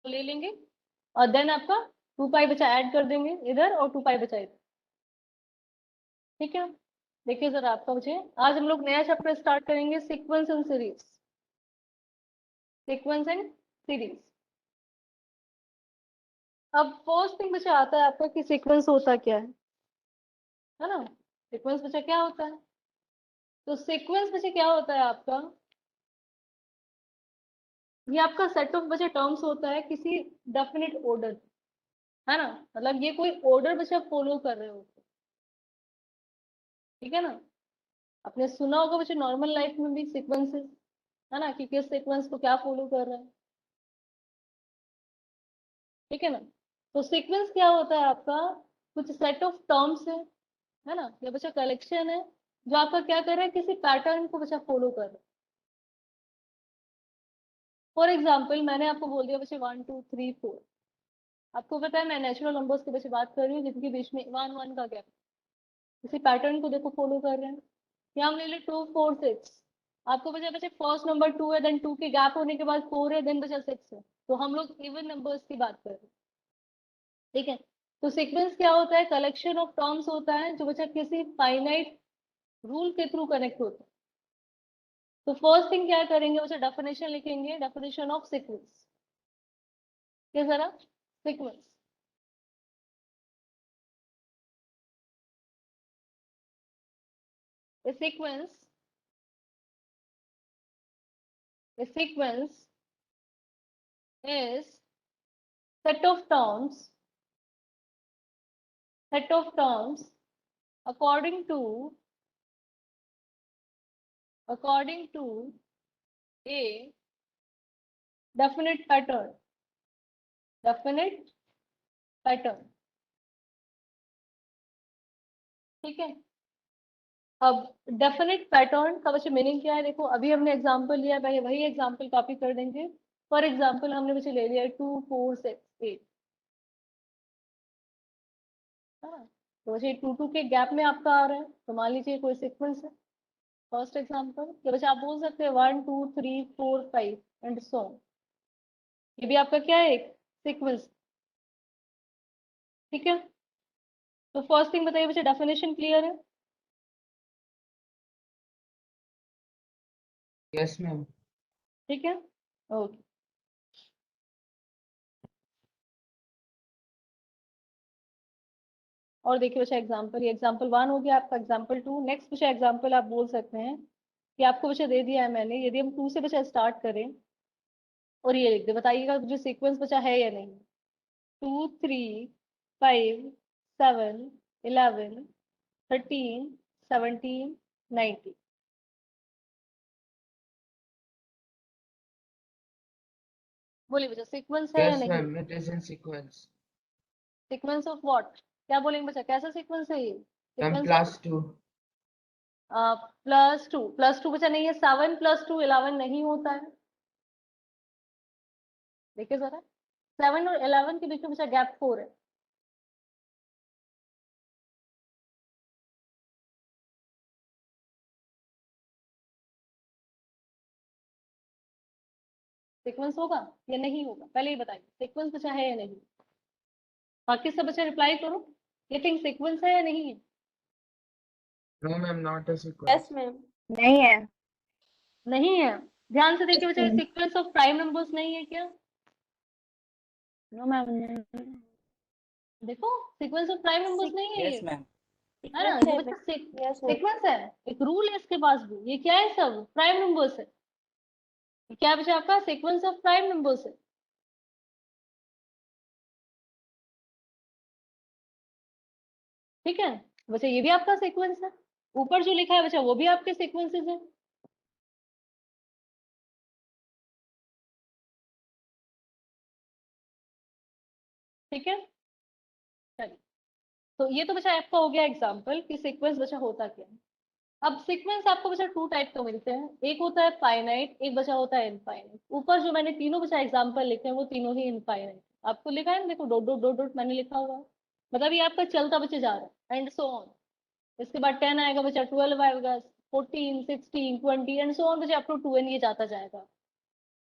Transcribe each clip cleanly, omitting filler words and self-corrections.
ले लेंगे और देन आपका 2 पाई बचा ऐड कर देंगे इधर और 2 पाई बचा इधर। ठीक है, देखिए जरा आपका मुझे आज हम लोग नया चैप्टर स्टार्ट करेंगे, sequence and series. Sequence and series. अब फर्स्ट थिंग मुझे आता है आपका कि सीक्वेंस होता क्या है ना। सीक्वेंस बचा क्या होता है, तो सीक्वेंस बचा क्या होता है आपका, ये आपका सेट ऑफ बचा टर्म्स होता है किसी डेफिनेट ऑर्डर, है ना। मतलब ये कोई ऑर्डर बचा फॉलो कर रहे होते, ठीक है ना। आपने सुना होगा बच्चे नॉर्मल लाइफ में भी सीक्वेंसेस, है ना, कि किस सीक्वेंस को क्या फॉलो कर रहे हैं, ठीक है ना। तो सीक्वेंस क्या होता है आपका, कुछ सेट ऑफ टर्म्स है ना, ये बच्चा कलेक्शन है जो आपका क्या कर रहा है, किसी पैटर्न को बच्चा फॉलो कर रहा है। फॉर एग्जाम्पल मैंने आपको बोल दिया बच्चे 1 2 3 4, आपको पता है मैं नेचुरल नंबर्स की बच्चे बात कर रही हूँ जिनके बीच में 1 1 का गैप, किसी पैटर्न को देखो फॉलो कर रहे हैं। यहाँ हम ले ले 2 4 6, आपको बचा बचे फर्स्ट नंबर 2 है, देन 2 के गैप होने के बाद 4 है, देन बचा 6 है, तो हम लोग इवन नंबर्स की बात कर रहे हैं, ठीक है। तो सीक्वेंस क्या होता है, कलेक्शन ऑफ टर्म्स होता है जो बचा किसी फाइनाइट रूल के थ्रू कनेक्ट होता है। तो फर्स्ट थिंग क्या करेंगे बच्चा, डेफिनेशन लिखेंगे, डेफिनेशन ऑफ सीक्वेंस। ये जरा sequence, a sequence, a sequence is set of terms, set of terms according to a definite pattern, definite pattern, ठीक है। अब डेफिनेट पैटर्न का वैसे मीनिंग क्या है, देखो अभी हमने एग्जांपल लिया, पहले वही एग्जांपल कॉपी कर देंगे। फॉर एग्जांपल हमने वैसे ले लिया 2 4 6 8, है ना। तो वैसे 2 2 के गैप में आपका आ रहा है, तो मान लीजिए कोई सीक्वेंस है। फर्स्ट एग्जांपल ये वैसे आप बोल सकते हैं 1 2 3 4 5 एंड सो ऑन, ये भी आपका क्या है, एक सीक्वेंस, ठीक है। तो फर्स्ट थिंग बताइए बच्चे, डेफिनेशन क्लियर है। Yes ma'am. ठीक है, ओके। और देखिए बच्चा एग्जाम्पल, ये एग्जाम्पल 1 हो गया आपका, एग्जाम्पल 2, नेक्स्ट बच्चा एग्जाम्पल आप बोल सकते हैं कि आपको बच्चा दे दिया है मैंने, यदि हम 2 से बच्चा स्टार्ट करें और ये लिख दे, बताइएगा जो सीक्वेंस बचा है या नहीं। 2 3 5 7 11 13 17 19, बोलिए बच्चा सीक्वेंस है या यस नहीं। Ma'am, it is in sequence. Sequence of what, क्या बोलेंगे बच्चा, कैसा सीक्वेंस है ये, मैम सीक्वेंस ऑफ +2। +2, +2 बच्चा नहीं है, 7 + 2 11 नहीं होता है। देखिए जरा 7 और 11 के बीच में बच्चा गैप 4 है, सीक्वेंस होगा या नहीं होगा, पहले ही बताइए सीक्वेंस बचा है या नहीं। बाकी सब बच्चा रिप्लाई करो, ये थिंग सीक्वेंस है या नहीं है। No ma'am, not a yes sequence. Ma'am. नहीं है। नहीं है, ध्यान से देखिए यस बच्चा, ma'am. Sequence of prime numbers नहीं है क्या। नो मैम नहीं। देखो सीक्वेंस ऑफ प्राइम नंबर्स नहीं है ये, यस मैम। है ना। सीक्वेंस ये है बच्चा यस मैम। सीक्वेंस है, एक रूल है इसके पास भी, ये क्या है, सब प्राइम नंबर्स है। ये क्या बचा आपका, सीक्वेंस ऑफ प्राइम नंबर्स है, ठीक है। बच्चा ये भी आपका सीक्वेंस है, ऊपर जो लिखा है बच्चा वो भी आपके सीक्वेंसेस है, ठीक है। चलिए, तो ये तो बच्चा आपका हो गया एग्जाम्पल कि सीक्वेंस बच्चा होता क्या है। अब सीक्वेंस आपको बचा 2 टाइप के मिलते हैं, एक होता है फाइनाइट, एक बचा होता है इनफाइनाइट। ऊपर जो मैंने तीनों बचा एग्जांपल लिखे हैं वो तीनों ही इनफाइनाइट, आपको लिखा है ना, देखो डॉट डॉट डॉट डॉट मैंने लिखा हुआ है, मतलब ये आपका चलता बच्चे जा रहा है एंड सो ऑन। इसके बाद 10 आएगा बच्चा, 12 आएगा, 14 16 20 एंड सो ऑन बच्चे अप टू 2 एन ये जाता जाएगा।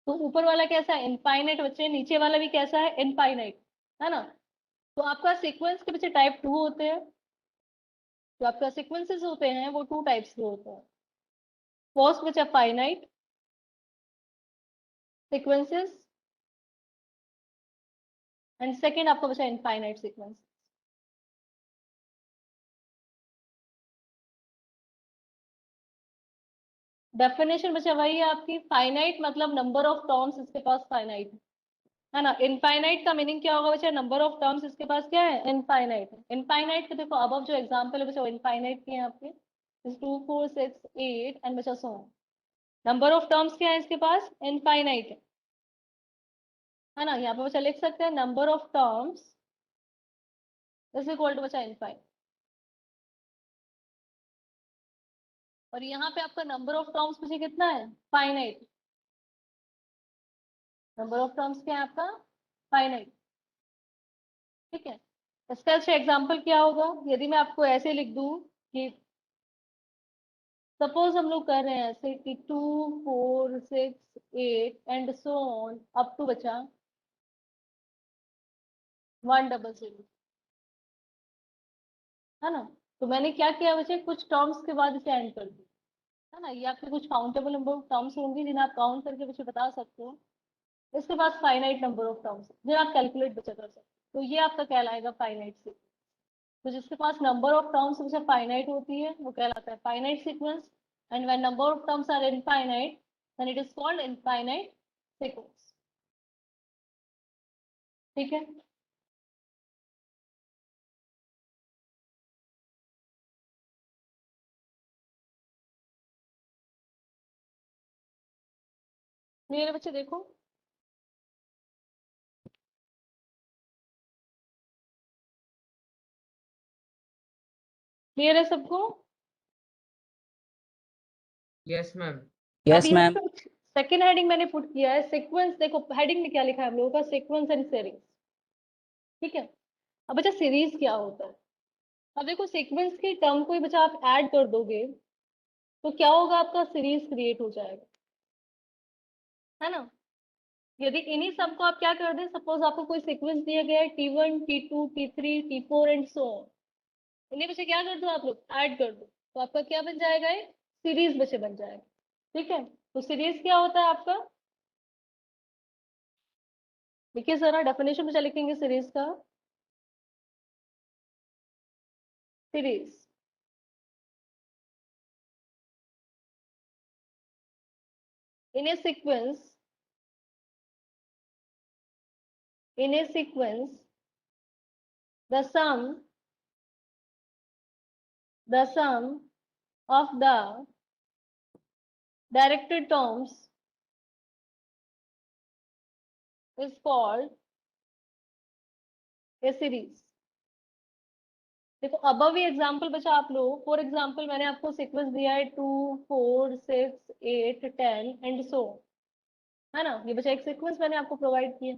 तो ऊपर वाला कैसा है, इनफाइनाइट बच्चे, नीचे वाला भी कैसा है, इनफाइनाइट, है ना। तो आपका सीक्वेंस के बच्चे टाइप 2 होते हैं, जो आपका सीक्वेंसेस होते हैं वो 2 टाइप्स के होते हैं। फर्स्ट बच्चा फाइनाइट सीक्वेंसेस, एंड सेकेंड आपका बचा इनफाइनाइट सीक्वेंस। डेफिनेशन बचा वही है आपकी, फाइनाइट मतलब नंबर ऑफ टर्म्स इसके पास फाइनाइट है ना। इनफाइनाइट का मीनिंग क्या होगा बच्चा, नंबर ऑफ टर्म्स इसके पास क्या है, इनफाइनाइट है। इनफाइनाइट के देखो अब जो एग्जांपल है बच्चा इनफाइनाइट के हैं आपके, 2 4 6 8 एंड बचा सो। नंबर ऑफ टर्म्स क्या है इसके पास, इनफाइनाइट है ना। यहाँ पे बच्चा लिख सकते हैं number of terms is equal to बच्चा इनफाइनाइट। और यहाँ पे आपका नंबर ऑफ टर्म्स मुझे कितना है, फाइनाइट। नंबर ऑफ टर्म्स क्या है आपका, फाइनाइट। ठीक है, इसका अच्छा एग्जांपल क्या होगा, यदि मैं आपको ऐसे लिख दूं कि सपोज हम लोग कर रहे हैं ऐसे कि 2 4 6 8 and so on up to बचा 100, है ना। तो मैंने क्या किया बच्चे, कुछ टर्म्स के बाद इसे एंड कर दिया, है ना। ये आपके कुछ काउंटेबल नंबर ऑफ टर्म्स होंगे जिन्हें आप काउंट करके बच्चे बता सकते हो। इसके पास फाइनाइट नंबर ऑफ टर्म्स जिन्हें आप कैलकुलेट बच्चा कर सकते हो, तो ये आपका कहलाएगा फाइनाइट सीक्वेंस। तो जिसके पास नंबर ऑफ टर्म्स बच्चा फाइनाइट होती है वो कहलाता है finite sequence, and when number of terms are infinite then it is called infinite sequence. ठीक है, मेरे बच्चे देखो, क्लियर है सबको। Yes, ma'am. अब यस यहाँ मैम। पे सेकेंड हेडिंग मैंने पुट किया है सीक्वेंस। देखो हेडिंग में क्या लिखा है हम लोगों का, सीक्वेंस एंड सीरीज। ठीक है, अब बच्चा सीरीज क्या होता है। अब देखो सीक्वेंस की टर्म को ही बच्चा आप ऐड कर दोगे तो क्या होगा, आपका सीरीज क्रिएट हो जाएगा, है ना। यदि इन्हीं सब को आप क्या कर दें, सपोज आपको कोई सीक्वेंस दिया गया है T1 T2 T3 T4 and so on, इन्हें बच्चे क्या कर दो आप लोग, ऐड कर दो, तो आपका क्या बन जाएगा, एक सीरीज बच्चे बन जाएगा। ठीक है, तो सीरीज क्या होता है आपका, देखिए जरा डेफिनेशन बच्चा लिखेंगे सीरीज का। Series in a sequence, in a sequence the sum of the directed terms is called a series। देखो अबव ये एग्जांपल बचा आप लोग, फॉर एग्जांपल मैंने आपको सीक्वेंस दिया है 2 4 6 8 10 एंड सो, है ना। ये बचा एक सीक्वेंस मैंने आपको प्रोवाइड किया।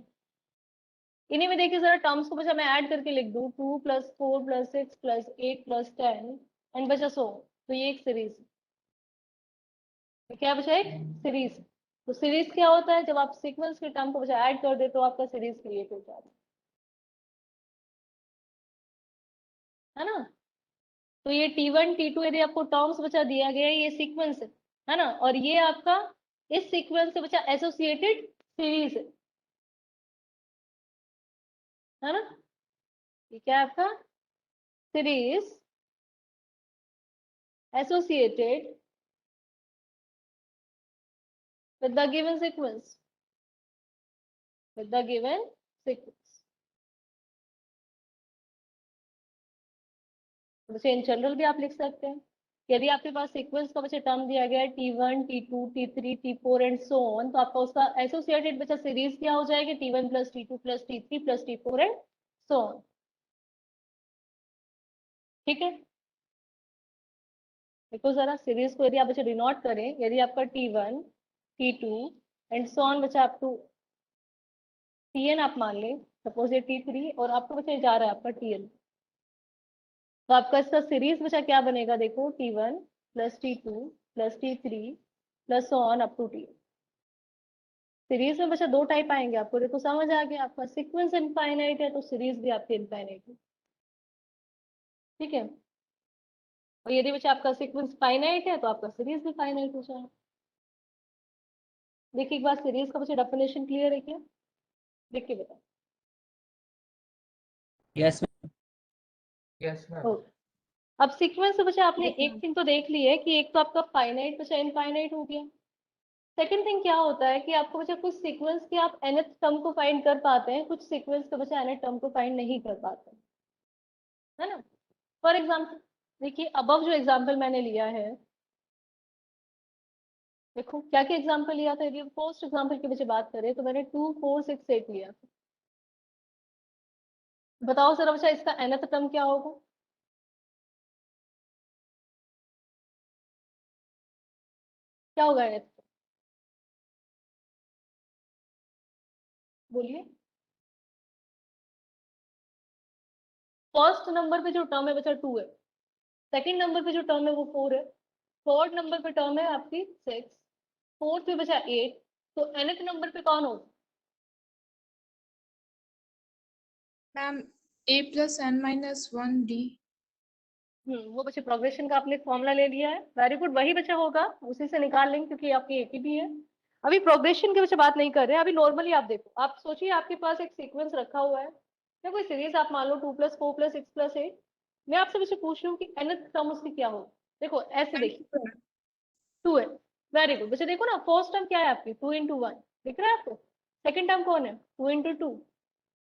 इन्हीं में देखिए जरा टर्म्स को बचा मैं ऐड करके लिख दूं, 2 + 4 + 6 + 8 + 10 एंड बचा सो, तो ये एक सीरीज क्या बचा, एक सीरीज। तो सीरीज क्या होता है, जब आप सीक्वेंस के टर्म को बचा ऐड कर दे तो आपका सीरीज क्रिएट हो जाता है ना। तो ये T1 T2 यदि आपको टर्म्स बचा दिया गया है, ये सीक्वेंस है ना, और ये आपका इस सीक्वेंस से बचा एसोसिएटेड सीरीज है ना। ये क्या है आपका, series associated with the given sequence, with the given sequence। बच्चे इन जनरल भी आप लिख सकते हैं, यदि आपके पास सीक्वेंस का बच्चे टर्म दिया गया है T1 T2 T3 T4 and so on, तो आपका उसका एसोसिएटेड बच्चा सीरीज क्या हो जाएगी, T1 + T2 + T3 + T4 and so on. ठीक है, देखो जरा सीरीज को यदि आप बच्चे डिनोट करें, यदि आपका T1 T2 and so on बच्चा अप टू Tn आप मान लें, सपोज ये T3 और आपको बच्चे जा रहा है आपका Tn, तो आपका इसका सीरीज बचा क्या बनेगा, देखो T1 + T2 + T3 + so on up to Tn। Series में बच्चा दो टाइप आएंगे आपको, देखो समझ आ गया, आपका सीक्वेंस इनफाइनाइट है तो सीरीज भी आपकी इनफाइनाइट है, ठीक है। और यदि बच्चा आपका सीक्वेंस फाइनाइट है तो आपका सीरीज भी फाइनाइट हो जाएगा। देखिए एक बार सीरीज का बच्चा डेफिनेशन क्लियर है क्या, देखिए बेटा। Yes Yes, ma'am. ओके, अब सीक्वेंस से बच्चा आपने Yes, एक ma'am. थिंग तो देख ली है कि एक तो आपका फाइनाइट बच्चा इनफाइनाइट हो गया। सेकंड थिंग क्या होता है कि आपको बच्चा कुछ सीक्वेंस के आप nth टर्म को फाइंड कर पाते हैं, कुछ सीक्वेंस का बच्चा nth टर्म को फाइंड नहीं कर पाते हैं, है ना। फॉर एग्जाम्पल देखिए अबव जो एग्जाम्पल मैंने लिया है, देखो क्या क्या एग्जाम्पल लिया था, यदि फर्स्ट एग्जाम्पल की बच्चे बात करें तो मैंने 2 4 6 8 लिया था। बताओ जरा बच्चा इसका nth टर्म क्या होगा, क्या होगा nth, बोलिए। फर्स्ट नंबर पे जो टर्म है बच्चा 2 है, सेकंड नंबर पे जो टर्म है वो 4 है, थर्ड नंबर पे टर्म है आपकी 6, फोर्थ पे बचा 8, तो nth नंबर पे कौन होगा। Ma'am a+n-1d। वो बच्चे प्रोग्रेशन का आपने फॉर्मूला ले लिया है, वेरी गुड, वही बच्चा होगा, उसी से निकाल लेंगे क्योंकि आपकी एक ही भी है। अभी प्रोग्रेशन के बच्चे बात नहीं कर रहे हैं, अभी नॉर्मली आप देखो, आप सोचिए आपके पास एक सीक्वेंस रखा हुआ है या कोई सीरीज आप मान लो 2+4+6+8, मैं आपसे बच्चे पूछ रही हूँ कि nth टर्म उसकी क्या होगी। देखो ऐसे देखिए 2 है, वेरी गुड बच्चे, देखो ना फर्स्ट टर्म क्या है आपकी 2 × 1, दिख रहा है आपको। सेकंड टर्म कौन है 2 × 2,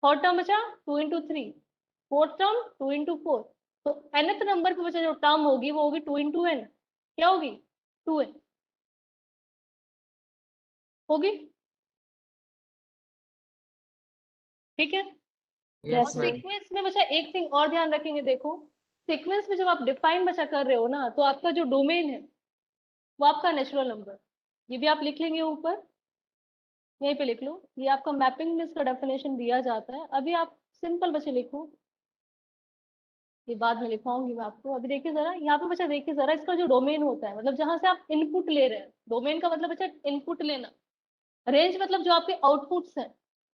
थर्ड टर्म बचा 2 × 3, फोर्थ टर्म 2 × 4, तो nth नंबर पे बचा जो टर्म होगी वो होगी 2 × n, क्या होगी 2n होगी, ठीक है। और Yes, ma'am. सीक्वेंस में बचा एक थिंग और ध्यान रखेंगे, देखो सीक्वेंस में जब आप डिफाइन बचा कर रहे हो ना तो आपका जो डोमेन है वो आपका नेचुरल नंबर, ये भी आप लिख लेंगे ऊपर, यहीं पे लिख लो, ये आपका मैपिंग में इसका डेफिनेशन दिया जाता है। अभी आप सिंपल बचे लिखो, ये बाद में लिखवाऊंगी मैं आपको। अभी देखिए जरा यहाँ पे बच्चा, देखिए जरा इसका जो डोमेन होता है मतलब जहां से आप इनपुट ले रहे हैं, डोमेन का मतलब बच्चा इनपुट लेना, रेंज मतलब जो आपके आउटपुट्स हैं,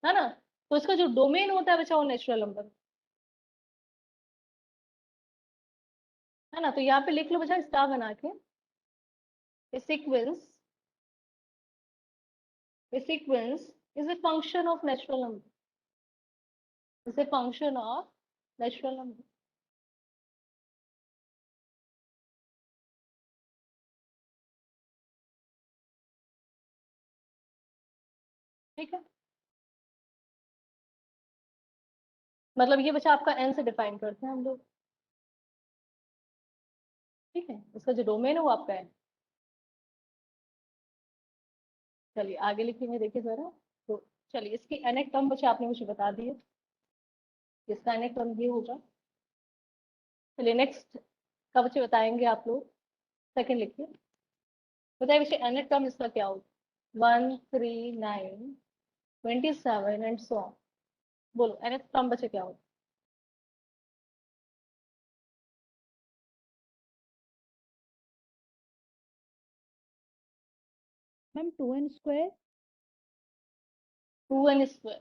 है ना, तो इसका जो डोमेन होता है बच्चा वो नेचुरल नंबर है ना। तो यहाँ पे लिख लो बच्चा स्टार बना के, sequence is a function of natural number, is a function of natural number, ठीक है। मतलब ये बच्चा आपका n से डिफाइन करते हैं हम लोग, ठीक है, इसका जो डोमेन है वो आपका है। चलिए आगे लिखेंगे, देखिए जरा, तो चलिए इसकी nth टर्म बच्चे आपने मुझे बता दिए, इसका nth टर्म ये होगा। चलिए नेक्स्ट का बच्चे बताएंगे आप लोग, सेकंड लिखिए, बताइए बच्चे nth टर्म इसका क्या होगा, 1 3 9 27 एंड सो ऑन, बोलो nth टर्म बच्चे क्या होगा। Ma'am 2n²। 2n²,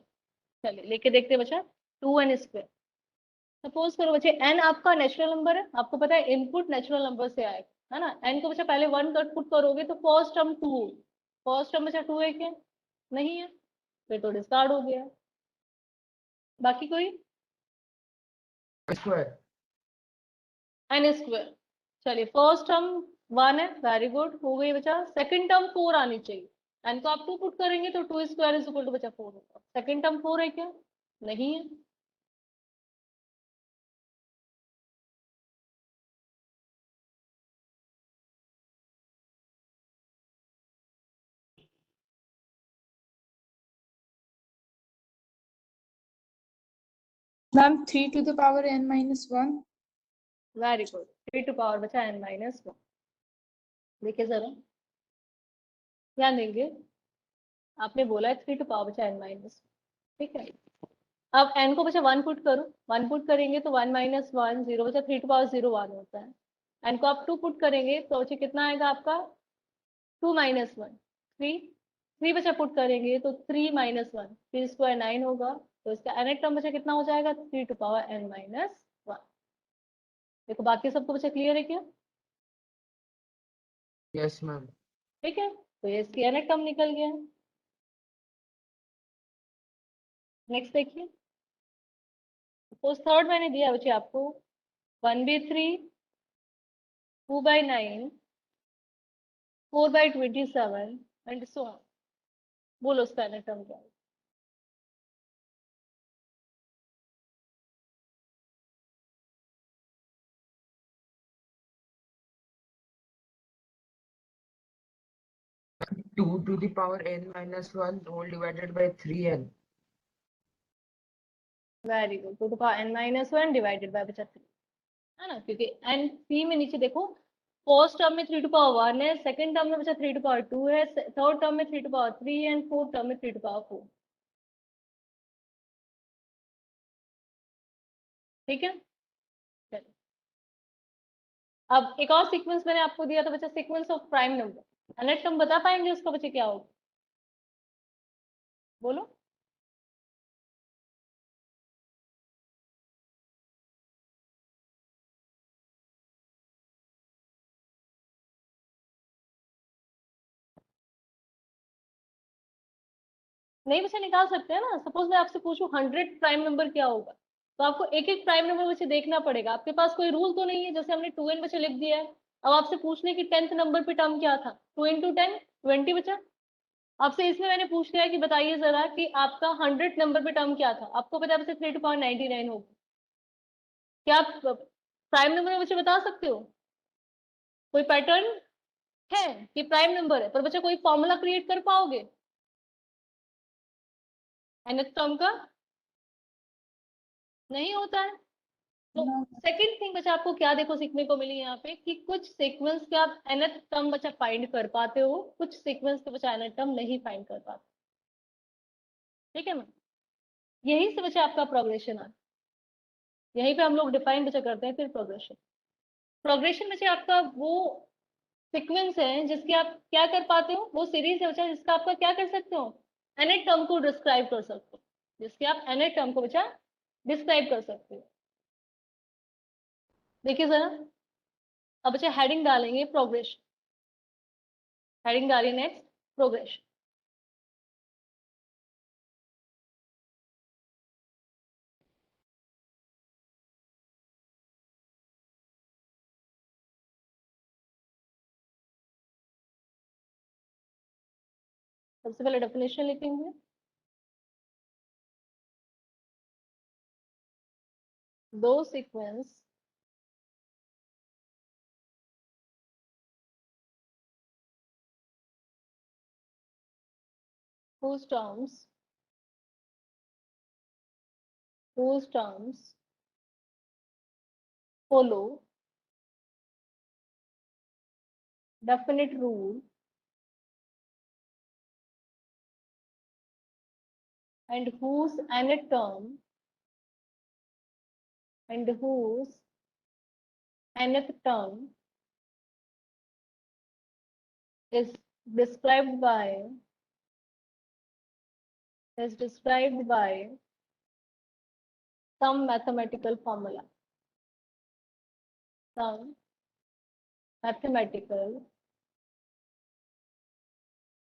चलिए लेके देखते हैं बच्चा, 2n²। सपोज करो बच्चे n आपका नेचुरल नंबर है, आपको पता है इनपुट नेचुरल नंबर से आएगा, है ना। n को बच्चा पहले 1 कर पुट करोगे तो फर्स्ट टर्म 2, फर्स्ट टर्म बच्चा 2 है क्या, नहीं है, फिर तो डिस्कार्ड हो गया। बाकी कोई Square. n², चलिए फर्स्ट टर्म 1 है, वेरी गुड, हो गई बच्चा। सेकंड टर्म 4 आनी चाहिए, n को आप 2 पुट करेंगे तो 2² इज इक्वल टू बच्चा 4 होगा, सेकंड टर्म 4 है क्या, नहीं है। Ma'am 3⁻n-1। Very good, 3 to power बचा n-1, देखिए जरा ध्यान देंगे, आपने बोला है 3 टू पावर बचा n-, ठीक है। अब n को बचा 1 पुट करो, 1 पुट करेंगे तो 1 - 1 0 बचा, 3 टू पावर 0 1 होता है। n को आप 2 पुट करेंगे तो बच्चे कितना आएगा आपका 2 - 1 3, 3 बचा पुट करेंगे तो 3 माइनस 1, 3 स्क्वायर 9 होगा, तो इसका nth टर्म बचा कितना हो जाएगा, 3 टू पावर n माइनस 1। देखो बाकी सबको बचा क्लियर है क्या? Yes, ma'am. ठीक है, तो ये इसकी nth टर्म निकल गया। नेक्स्ट देखिए, सपोज थर्ड मैंने दिया बच्चे आपको 1/3, 2/9, 4/27 एंड सो ऑन। बोलो उसका nth टर्म क्या है? 2 to the power n minus 1 whole divided by 3n. Very good, 2 to power n minus 1 divided by बचा 3, है ना, क्योंकि n 3 में नीचे देखो, फर्स्ट टर्म में 3 टू पावर 1 है, सेकंड टर्म में बचा 3 टू पावर 2 है, थर्ड टर्म में 3 to power 3 and fourth term में 3 टू पावर 4। ठीक है, चलिए अब एक और सीक्वेंस मैंने आपको दिया था बच्चा, sequence of prime number. nth term बता पाएंगे उसका बच्चे क्या होगा? बोलो। नहीं बच्चे निकाल सकते हैं ना, सपोज मैं आपसे पूछूं 100 प्राइम नंबर क्या होगा, तो आपको एक एक प्राइम नंबर बच्चे देखना पड़ेगा। आपके पास कोई रूल तो नहीं है, जैसे हमने 2n बच्चे लिख दिया है, अब आपसे पूछ ले कि 10th नंबर पे टर्म क्या था, 2 इंटू 10 20 बचा। आपसे इसलिए मैंने पूछ लिया कि बताइए जरा कि आपका 100 नंबर पे टर्म क्या था, आपको पता है बच्चे 3 टू पावर 99 होगा। क्या आप प्राइम नंबर में बच्चे बता सकते हो? कोई पैटर्न है कि प्राइम नंबर है, पर बच्चे कोई फॉर्मूला क्रिएट कर पाओगे nth टर्म का? नहीं होता है। तो No. सेकंड थिंग बच्चा आपको क्या देखो सीखने को मिली यहाँ पे कि कुछ सीक्वेंस के आप nth टर्म बच्चा फाइंड कर पाते हो, कुछ सीक्वेंस के बच्चा nth टर्म नहीं फाइंड कर पाते। ठीक है ना, यही से बच्चा आपका प्रोग्रेशन आता है, यहीं पे हम लोग डिफाइन बच्चा करते हैं फिर प्रोग्रेशन। प्रोग्रेशन बच्चा आपका वो सीक्वेंस है जिसके आप क्या कर पाते हो, वो सीरीज है बच्चा जिसका आपका क्या कर सकते हो, nth टर्म को डिस्क्राइब कर सकते हो, जिसके आप nth टर्म को बच्चा डिस्क्राइब कर सकते हो। देखिए जरा, अब बच्चा हेडिंग डालेंगे प्रोग्रेशन, हेडिंग डालिए नेक्स्ट प्रोग्रेशन। सबसे पहले डेफिनेशन लिखेंगे, दो sequence whose terms follow definite rule and whose nth term is described by some mathematical formula, some mathematical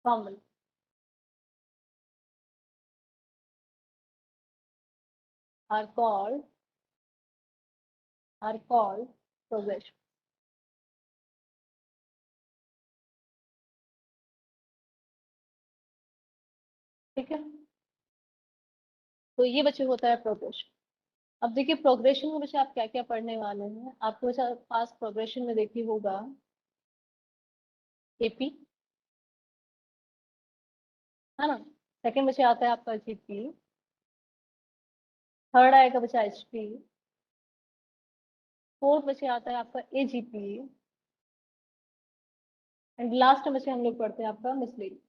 formula are called progression। ठीक है, तो ये बच्चे होता है प्रोग्रेशन। अब देखिए प्रोग्रेशन में बच्चे आप क्या क्या पढ़ने वाले हैं, आपको बच्चा पास प्रोग्रेशन में देखिए होगा एपी, है ना, सेकंड बच्चे आता है आपका जीपी, थर्ड आएगा बच्चा एचपी, फोर्थ बच्चे आता है आपका एजीपी एंड लास्ट में बच्चे हम लोग पढ़ते हैं आपका मिसलेनियस।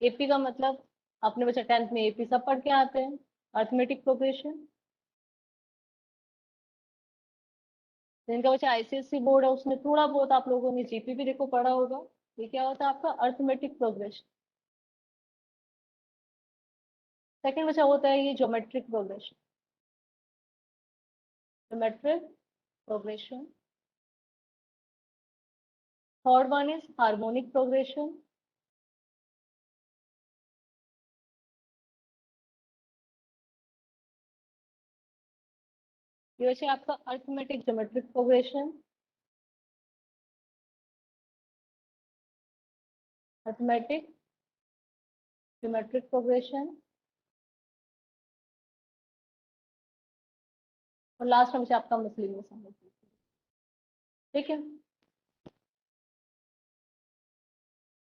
एपी का मतलब आपने बच्चा 10th में एपी सब पढ़ के आते हैं, अर्थमेटिक प्रोग्रेशन। जिनका बच्चा आईसीएससी बोर्ड है उसमें थोड़ा बहुत आप लोगों ने जीपी भी देखो पढ़ा होगा। ये क्या होता है आपका अर्थमेटिक प्रोग्रेशन। सेकंड बच्चा होता है ये geometric progression, geometric progression. Third one is harmonic progression. ये बच्चे आपका arithmetic geometric progression, arithmetic geometric progression. और लास्ट में बच्चे आपका मिसलिनियस। ठीक है,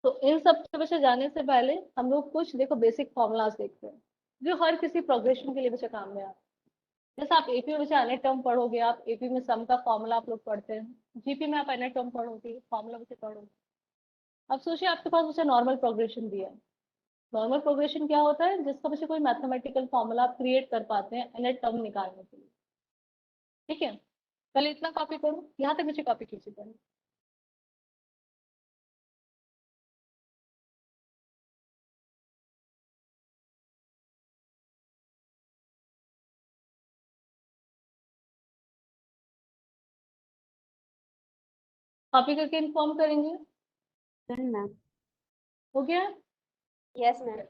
तो इन सब के बच्चे जाने से पहले हम लोग कुछ देखो बेसिक फॉर्मूलाज देखते हैं जो हर किसी प्रोग्रेशन के लिए बच्चे काम में आते हैं। जैसे आप एपी में बच्चे अनेक टर्म पढ़ोगे, आप एपी में सम का फॉर्मूला आप लोग पढ़ते हैं, जीपी में आप अनेक टर्म पढ़ोगे, फॉर्मूला बच्चे पढ़ोगे। अब सोचिए आपके पास बच्चा नॉर्मल प्रोग्रेशन दिया है। नॉर्मल प्रोग्रेशन क्या होता है, जिसका बच्चे कोई मैथमेटिकल फॉर्मूला आप क्रिएट कर पाते हैं अनेक टर्म निकालने के लिए। ठीक है, पहले इतना कॉपी करो, यहाँ तक बच्चे कॉपी कीजिए पहले। कॉपी करके इन्फॉर्म करेंगे। मैम। हो गया? Yes ma'am.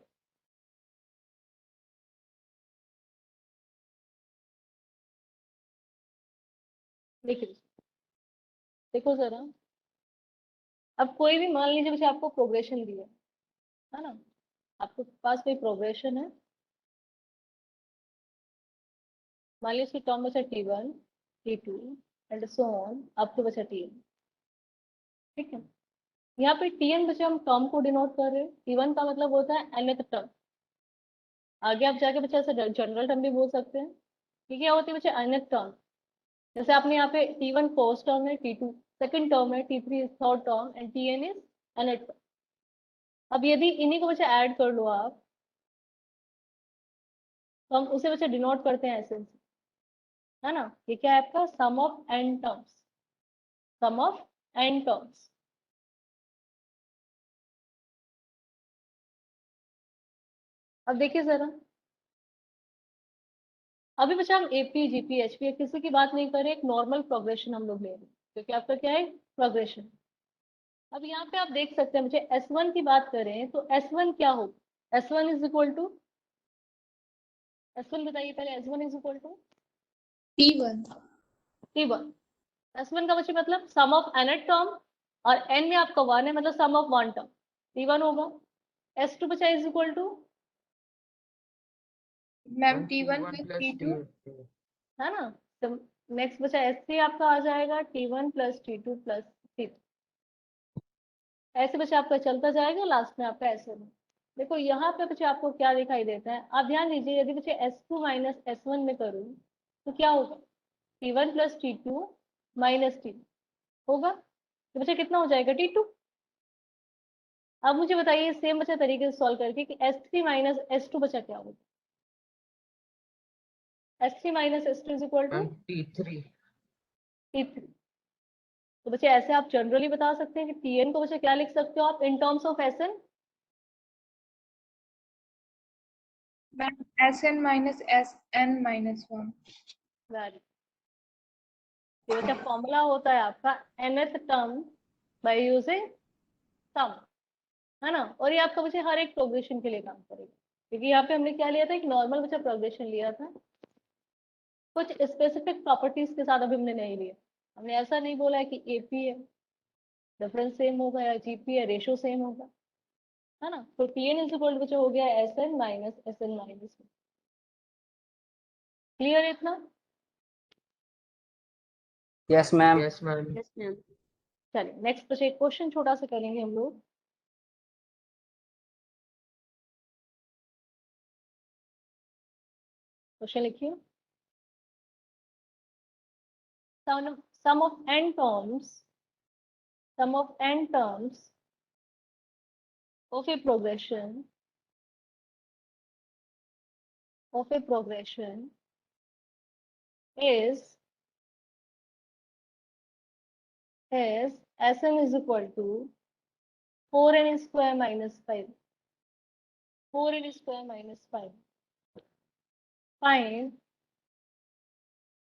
देखिए, देखो जरा, अब कोई भी मान लीजिए बच्चे आपको प्रोग्रेशन दिया है ना, आपके पास कोई प्रोग्रेशन है, मान लीजिए टर्म बचा T1, T2 and so on up to बचा Tn। ठीक है, यहाँ पे Tn बचे हम टर्म को डिनोट कर रहे हैं, T1 का मतलब होता है nth टर्म। आगे आप जाके बच्चे ऐसे जनरल टर्म भी बोल सकते हैं। ये क्या होती है बच्चे nth टर्म। जैसे आपने यहाँ पे T1 फर्स्ट टर्म है, T2 सेकंड टर्म है, T3 third term and Tn is nth term. अब यदि इन्हीं को बच्चे ऐड कर लो आप, तो हम उसे बच्चे डिनोट करते हैं ऐसे, है ना। ये क्या है आपका sum of n terms, sum of n terms. अब देखिए जरा, अभी बच्चा हम एपी जीपी एचपी किसी की बात नहीं कर रहे, एक नॉर्मल प्रोग्रेशन हम लोग ले रहे हैं, क्योंकि आपका क्या है प्रोग्रेशन। अब यहाँ पे आप देख सकते हैं, मुझे S1 की बात करें तो S1 क्या होगा, S1 is equal to, S1 बताइए पहले, S1 is equal to T1. T1। S1 का बच्चे मतलब सम ऑफ nth टर्म, और n में आपका 1 है मतलब सम ऑफ 1 टर्म, T1 होगा। S2 बचा is equal to, Ma'am, T1 T1 plus plus T2. T2. है ना। तो नेक्स्ट बचा S3 आपका आ जाएगा T1 plus T2 plus T3। ऐसे बच्चे आपका चलता जाएगा, लास्ट में आपका ऐसे में। देखो यहाँ पे बच्चे आपको क्या दिखाई देता है, आप ध्यान दीजिए, यदि बच्चे S2 माइनस S1 में करूँ तो क्या होगा, T1 plus T2 minus T होगा, तो बच्चे कितना हो जाएगा T2। अब मुझे बताइए सेम बच्चा तरीके से सॉल्व करके कि S3 माइनस S2 बचा क्या होगा, S3 minus S2 is equal to Ma'am, T3. T3। तो बच्चे ऐसे आप जनरली बता सकते हैं कि Tn को बच्चे क्या लिख सकते हो आप in terms of Sn, Ma'am, Sn minus Sn minus 1. ये बच्चा फॉर्मूला होता है आपका nth term by using sum, है ना। और ये आपका बच्चे हर एक प्रोग्रेशन के लिए काम करेगा, क्योंकि यहाँ पे हमने क्या लिया था, एक नॉर्मल बच्चा प्रोग्रेशन लिया था, कुछ स्पेसिफिक प्रॉपर्टीज के साथ अभी हमने नहीं लिया। हमने ऐसा नहीं बोला है कि एपी है डिफरेंस सेम होगा या जीपी है रेशो सेम होगा, है ना। तो टीएन इज इक्वल टू हो गया S n minus S n minus. Clear है इतना? Yes ma'am. Yes, ma'am. Yes ma'am. चलिए नेक्स्ट बच्चे एक क्वेश्चन छोटा सा करेंगे हम लोग। क्वेश्चन लिखिए, sum of n terms, sum of n terms of a progression is is Sn is equal to 4n square minus 5. 4n square minus 5. Find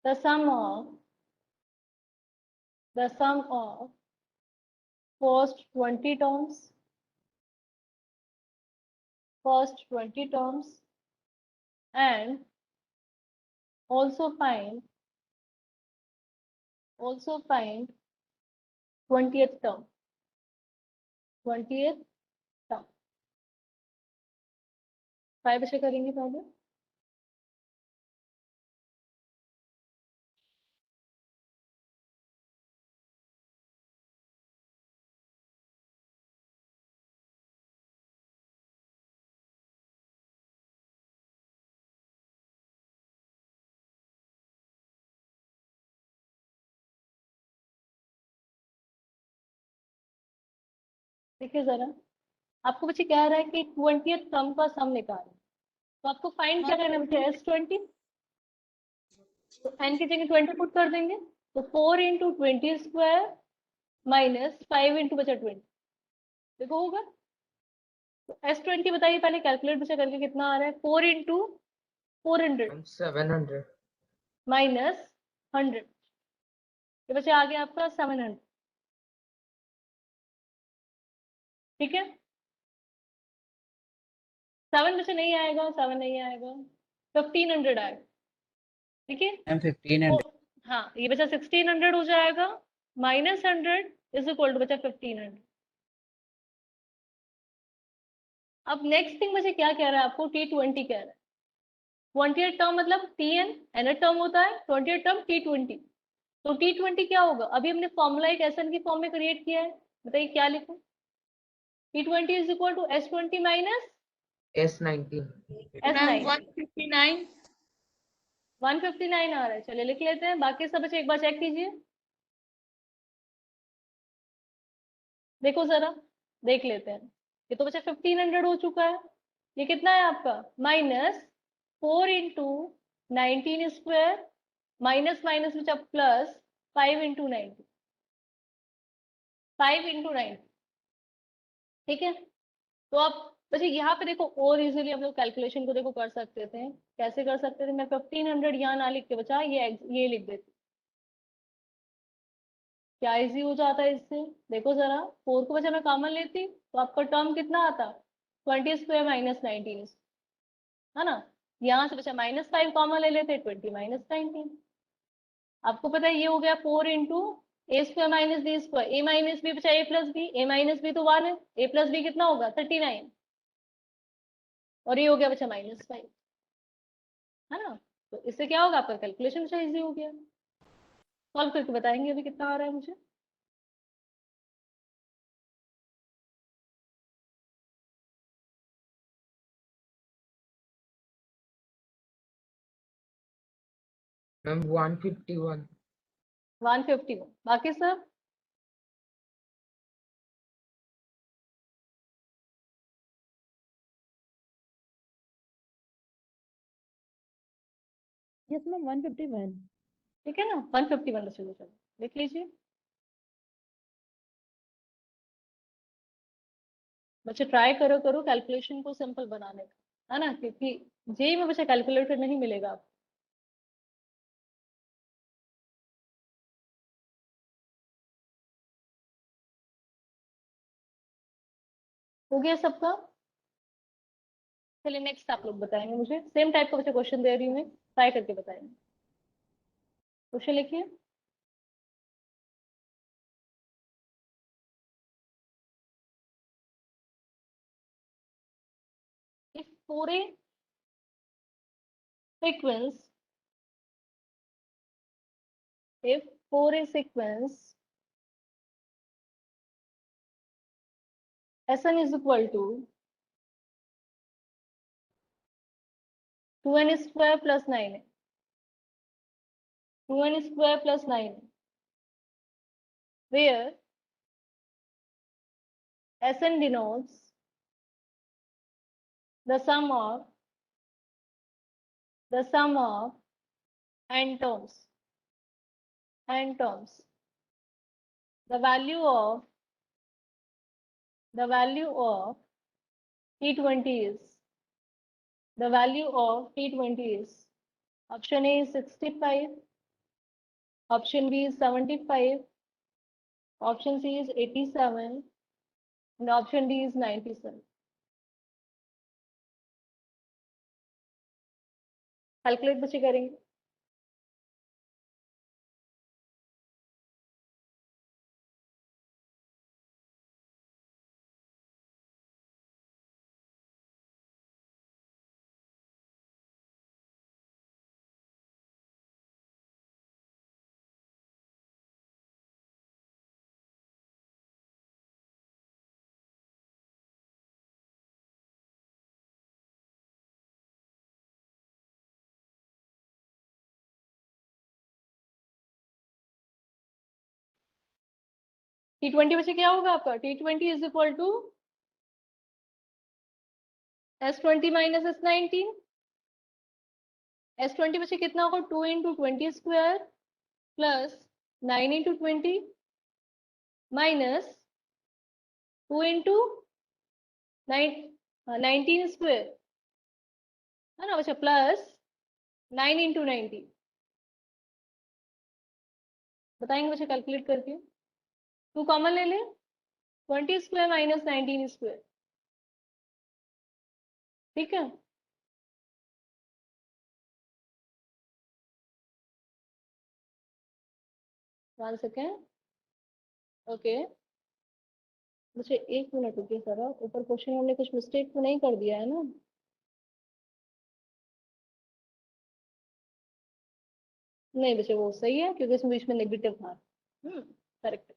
the sum of first 20 terms, and also find 20th term. 20th term. 5 बच्चे करेंगे पहले. देखिए जरा, आपको बच्चे कह रहा है कि 20th टर्म का सम निकालें, तो आपको फाइंड क्या करना है बच्चे? S20, तो n की जगह 20 पुट कर देंगे, तो 4 इंटू 20 स्क्वायर माइनस 5 इंटू बचा 20. देखो होगा. तो S20 बताइए पहले, कैलकुलेट बच्चा करके कितना आ रहा है? 4 इंटू 400 700. माइनस 100. ये बच्चे आ गया आपका 700. ठीक है, 7 बच्चे नहीं आएगा, 7 नहीं आएगा, 1500 आएगा. ठीक है, मैम 1500. हाँ ये बचा 1600 हो जाएगा, माइनस 100 इज इक्वल टू बचा 1500. अब नेक्स्ट थिंग मुझे क्या कह रहा है आपको? T20 कह रहा है. 20th टर्म मतलब Tn, nth टर्म होता है, 20th टर्म T20. तो T20 क्या होगा? अभी हमने फॉर्मूला एक Sn की फॉर्म में क्रिएट किया है, बताइए क्या लिखूं? T20 is equal to S20 minus S19. Ma'am S9. 159. 159 आ रहा है, चलिए लिख लेते हैं. बाकी सब बच्चे एक बार चेक कीजिए, देखो जरा, देख लेते हैं. ये तो बच्चा 1500 हो चुका है. ये कितना है आपका? Minus 4 into 19 square minus minus बचा प्लस 5 इंटू 90. 5 इंटू 90. ठीक है, तो आप बच्चे यहाँ पे देखो, और इजीली हम लोग कैलकुलेशन को देखो कर सकते थे. कैसे कर सकते थे? मैं 1500 यहाँ ना लिख के बचा ये लिख देती. क्या इजी हो जाता है इससे? देखो जरा, 4 को बचा मैं कॉमन लेती तो आपका टर्म कितना आता? 20 स्क्वायर माइनस 19, है ना. यहाँ से बचा माइनस 5 कॉमन ले लेते, 20 माइनस 19. आपको पता है ये हो गया 4 इंटू ए स्क्वायर माइनस बी स्क्वायर. ए माइनस बी बचा ए प्लस बी, ए माइनस बी तो 1 है, ए प्लस बी कितना होगा? 39. और ये हो गया बचा माइनस 5, है ना. तो इससे क्या होगा? आपका कैलकुलेशन बचा इजी हो गया. सॉल्व करके बताएंगे अभी कितना आ रहा है मुझे. Ma'am 151. 151. बाकी सब Yes, ma'am, 151. ठीक है ना. 151 चलो चलो लिख लीजिए बच्चे. ट्राई करो कैलकुलेशन को सिंपल बनाने का, है ना, क्योंकि जेई में बच्चे कैलकुलेटर नहीं मिलेगा आपको. हो गया सबका? चलिए नेक्स्ट आप लोग बताएंगे मुझे. सेम टाइप का बच्चे क्वेश्चन दे रही हूँ मैं, ट्राई करके बताएंगे. क्वेश्चन लिखिए. इफ पूरे sequence if for a sequence Sn is equal to 2n square plus 9, 2n square plus 9, where Sn denotes the sum of n terms, the value of T20 is option A is 65, option B is 75, option C is 87, and option D is 97. Calculate बच्चे करेंगे. T20 बच्चे क्या होगा आपका? T20 is equal to S20 minus S19. S20 बच्चे कितना होगा? 2 into 20 square plus 9 into 20 minus 2 into 19 square, है ना बच्चा, प्लस 9 इंटू 90. बताएंगे बच्चे कैलकुलेट करके. 2 कॉमन ले ले. 20 स्क्वायर माइनस 19 स्क्वायर. ठीक है. One second. ओके मुझे 1 मिनट रुकिए जरा. ऊपर क्वेश्चन हमने कुछ मिस्टेक तो नहीं कर दिया है ना? नहीं बच्चे वो सही है क्योंकि इसमें बीच में नेगेटिव था. करेक्ट.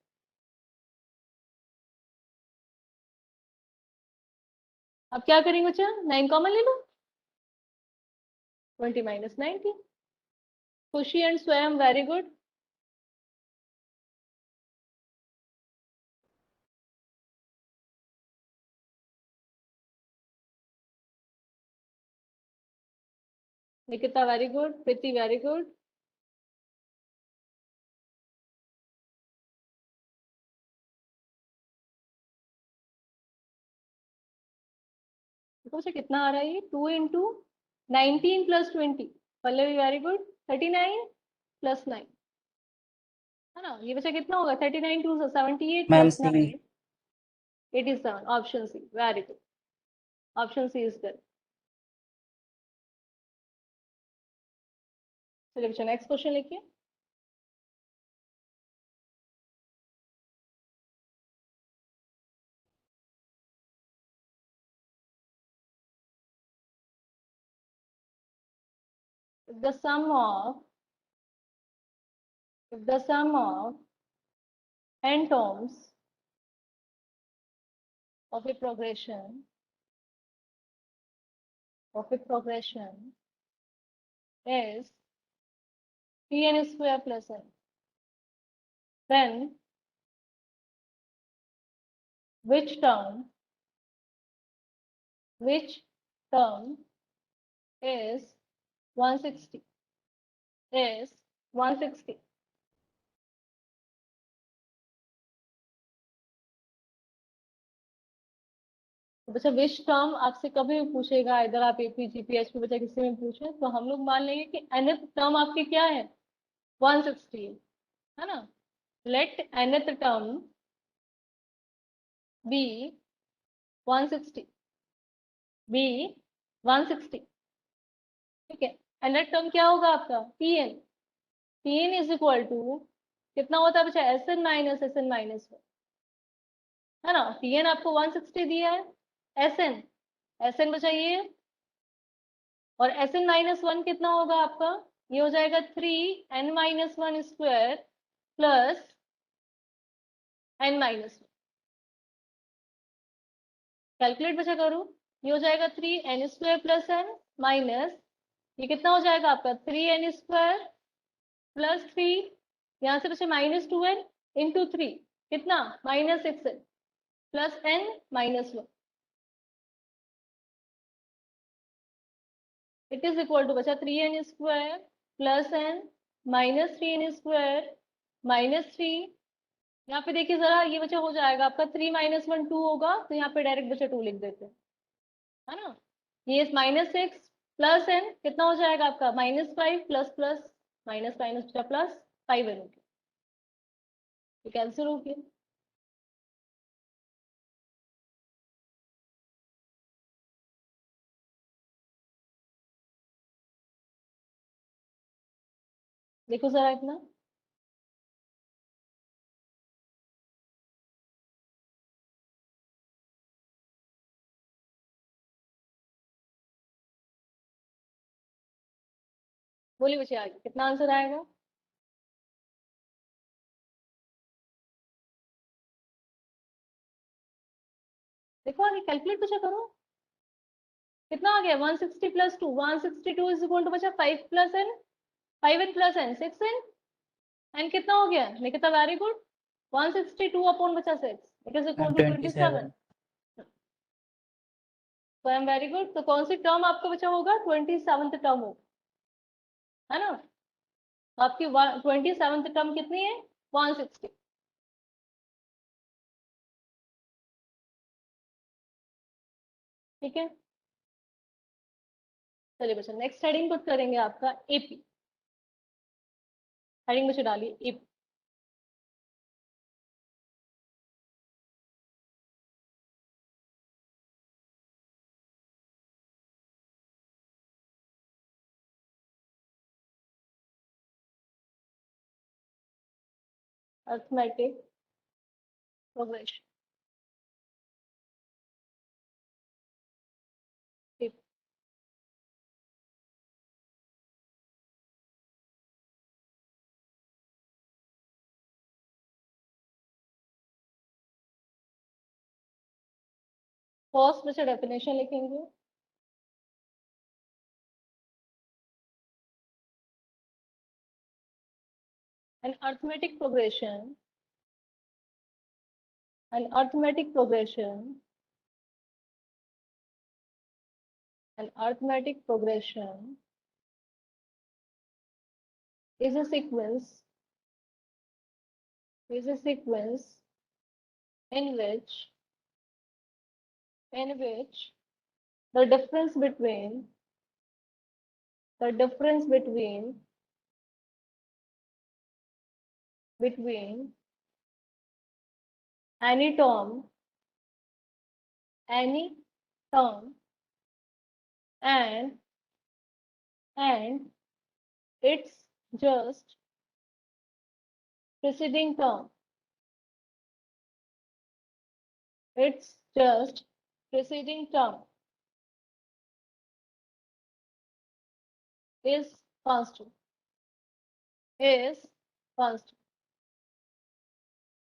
अब क्या करेंगे बच्चा? 9 कॉमन ले लो. 20 minus 90. Khushi and Swayam very good. Nikita very good. Preeti very good. देखो बच्चा कितना आ रहा है ये? 2 into 19 plus 20. Pallavi very good. 39 plus 9, है ना? ये बच्चा कितना होगा? 39 two 78 ma'am plus 9 87. Option C very good. Option C is correct. चलिए बच्चा नेक्स्ट क्वेश्चन लिखिए. If the sum of n terms of a progression is Tn square plus n, then which term is 160? तो बच्चा which term आपसे कभी भी पूछेगा, इधर आप एपी जीपीएचपी बच्चा किसी में पूछे तो हम लोग मान लेंगे कि nth टर्म आपकी क्या है? 160 है ना? Let nth term be 160. ठीक है. nth टर्म क्या होगा आपका? Tn इज इक्वल टू कितना होता है बच्चा? Sn माइनस Sn माइनस 1, है ना? Tn आपको 160 दिया है. Sn बचा ये, और Sn माइनस 1 कितना होगा आपका? ये हो जाएगा 3n minus 1 square plus n minus 1. Calculate बचा करो. ये हो जाएगा 3n square plus n minus, ये कितना हो जाएगा आपका? 3n स्क्वायर प्लस 3, यहाँ से बचे माइनस 2n इंटू 3, कितना? Minus 6n plus n minus 1. It is equal to बचा 3n square plus n minus 3n square minus 3 यहाँ पे देखिए जरा, ये बच्चा हो जाएगा आपका 3 - 1 2 होगा, तो यहाँ पे डायरेक्ट बच्चा 2 लिख देते हैं, है ना। ये -6 प्लस n कितना हो जाएगा आपका -5 प्लस प्लस माइनस माइनस बचा प्लस 5n हो गया, ये कैंसिल हो गया। देखो जरा इतना, बोलिए बच्चे आगे कितना आंसर आएगा। देखो आगे कैलकुलेट बच्चा करो, कितना आ गया 160 प्लस 2, 162 इज इक्वल टू बच्चा 5 plus n, 5n plus n 6n, n कितना हो गया निकिता, वेरी गुड, 162 अपॉन बचा 6, इट इज इक्वल टू 27। तो आई एम वेरी गुड, तो कौन सी टर्म आपका बचा होगा, 27th टर्म होगा, है ना। तो आपकी 27th टर्म कितनी है 160। ठीक है, चलिए बच्चा नेक्स्ट हेडिंग पुट करेंगे आपका एपी, हेडिंग बच्चे डालिए एपी। अर्थमेटिक प्रोग्रेशन, फर्स्ट बच्चा डेफिनेशन लिखेंगे, an arithmetic progression, an arithmetic progression, an arithmetic progression is a sequence, is a sequence in which the difference between the difference between any term and and its just preceding term, its just preceding term is constant, is constant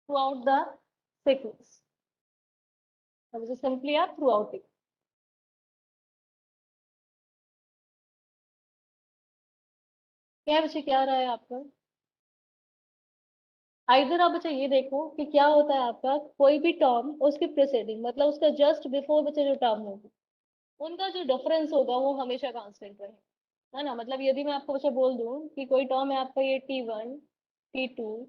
throughout the sequence। अब इसे simply आप through out लिख, क्या बच्चे क्या रहा है आपका, इधर आप बच्चा ये देखो कि क्या होता है आपका, कोई भी टर्म उसके प्रीसीडिंग मतलब उसका जस्ट बिफोर बच्चे जो टर्म होगी उनका जो डिफरेंस होगा वो हमेशा कांस्टेंट रहेगा, है ना। मतलब यदि मैं आपको बच्चा बोल दूं कि कोई टर्म है आपका ये T1 T2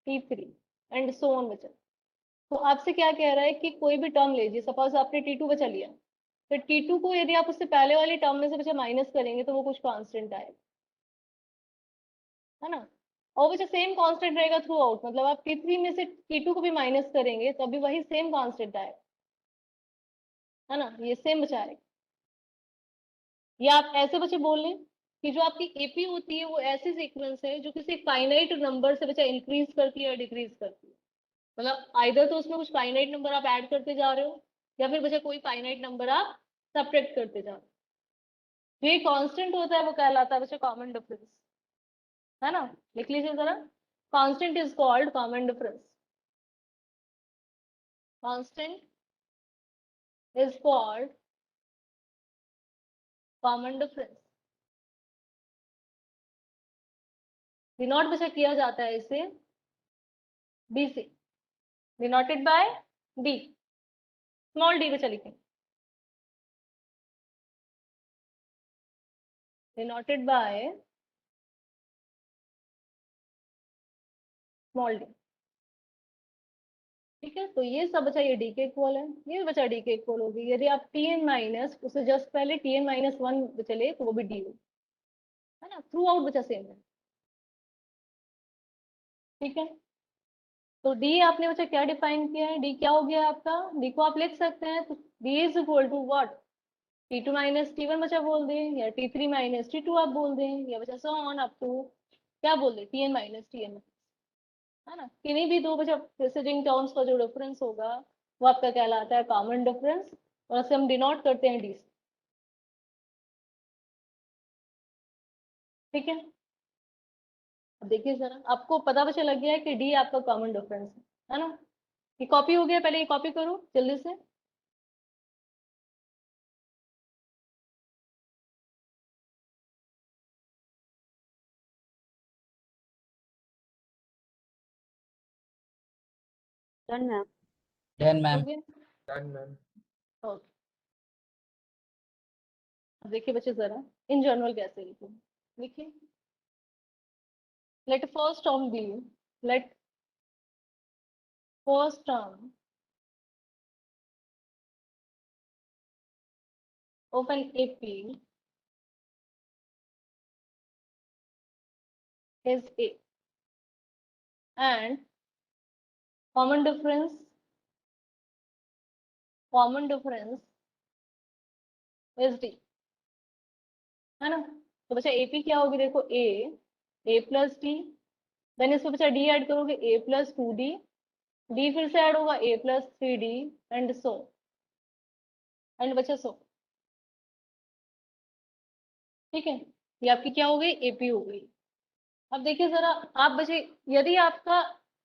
T3 and so on बच्चा, तो आपसे क्या कह रहा है कि कोई भी टर्म लीजिए, सपोज आपने T2 बचा लिया, तो T2 को यदि आप उससे पहले वाली टर्म में से बच्चा माइनस करेंगे तो वो कुछ कांस्टेंट आएगा, है ना। और बच्चा सेम कांस्टेंट रहेगा थ्रू आउट, मतलब आप T3 में से T2 को भी माइनस करेंगे तभी वही सेम कांस्टेंट आएगा, है ना, ये सेम बचा है। या आप ऐसे बच्चे बोल लें कि जो आपकी एपी होती है वो ऐसी सीक्वेंस है जो किसी फाइनाइट नंबर से बच्चा इंक्रीज करती है या डिक्रीज करती है, मतलब आइदर तो उसमें कुछ फाइनाइट नंबर आप ऐड करते जा रहे हो या फिर बच्चा कोई फाइनाइट नंबर आप सब्ट्रैक्ट करते जा रहे हो। जो ये कांस्टेंट होता है वो कहलाता है बच्चा कॉमन डिफरेंस, है ना। लिख लीजिए जरा, constant is called common difference, constant is called common difference. Denote बच्चा किया जाता है इसे डी से, denoted by D, small D बच्चा लिखें, डिनोटेड बाय स्मॉल डी। ठीक है, तो ये सब बचा, ये डी के इक्वल है, ये बचा डी के इक्वल होगी। यदि आप टी एन माइनस उससे जस्ट पहले टी एन माइनस वन चले तो वो भी डी होगी, है ना, थ्रू आउट बचा सेम है। ठीक है, तो डी आपने बच्चा क्या डिफाइन किया है, डी क्या हो गया आपका, डी को आप लिख सकते हैं, तो d is equal to what, t two minus t one बच्चा बोल दें, या t three minus t two आप बोल दें, या बच्चा सो ऑन अप टू क्या बोल दें t n minus t n, है ना। किन्हीं भी दो बच्चा प्रीसीडिंग टर्म्स का जो डिफरेंस होगा वो आपका कहलाता है कॉमन डिफरेंस, और उसे हम डिनोट करते हैं डी से। ठीक है, अब देखिए जरा, आपको पता बच्चा लग गया है कि डी आपका कॉमन डिफरेंस है ना। ये कॉपी हो गया, पहले ये कॉपी करो जल्दी से। Done, ma'am. Done, हो ma'am. गया, Done, ma'am. ओके। अब देखिए बच्चे जरा इन जनरल कैसे लिखो, देखिए let first term be, let first term of an AP is A and common difference is D, है ना। तो बच्चा AP क्या होगी, देखो A प्लस डी, देन इसमें बच्चा D ऐड करोगे A plus two D, D फिर से ऐड होगा A plus three D, and so and बच्चा सो। ठीक है, ये आपकी क्या हो गई, AP हो गई। अब देखिए जरा आप बच्चे, यदि आपका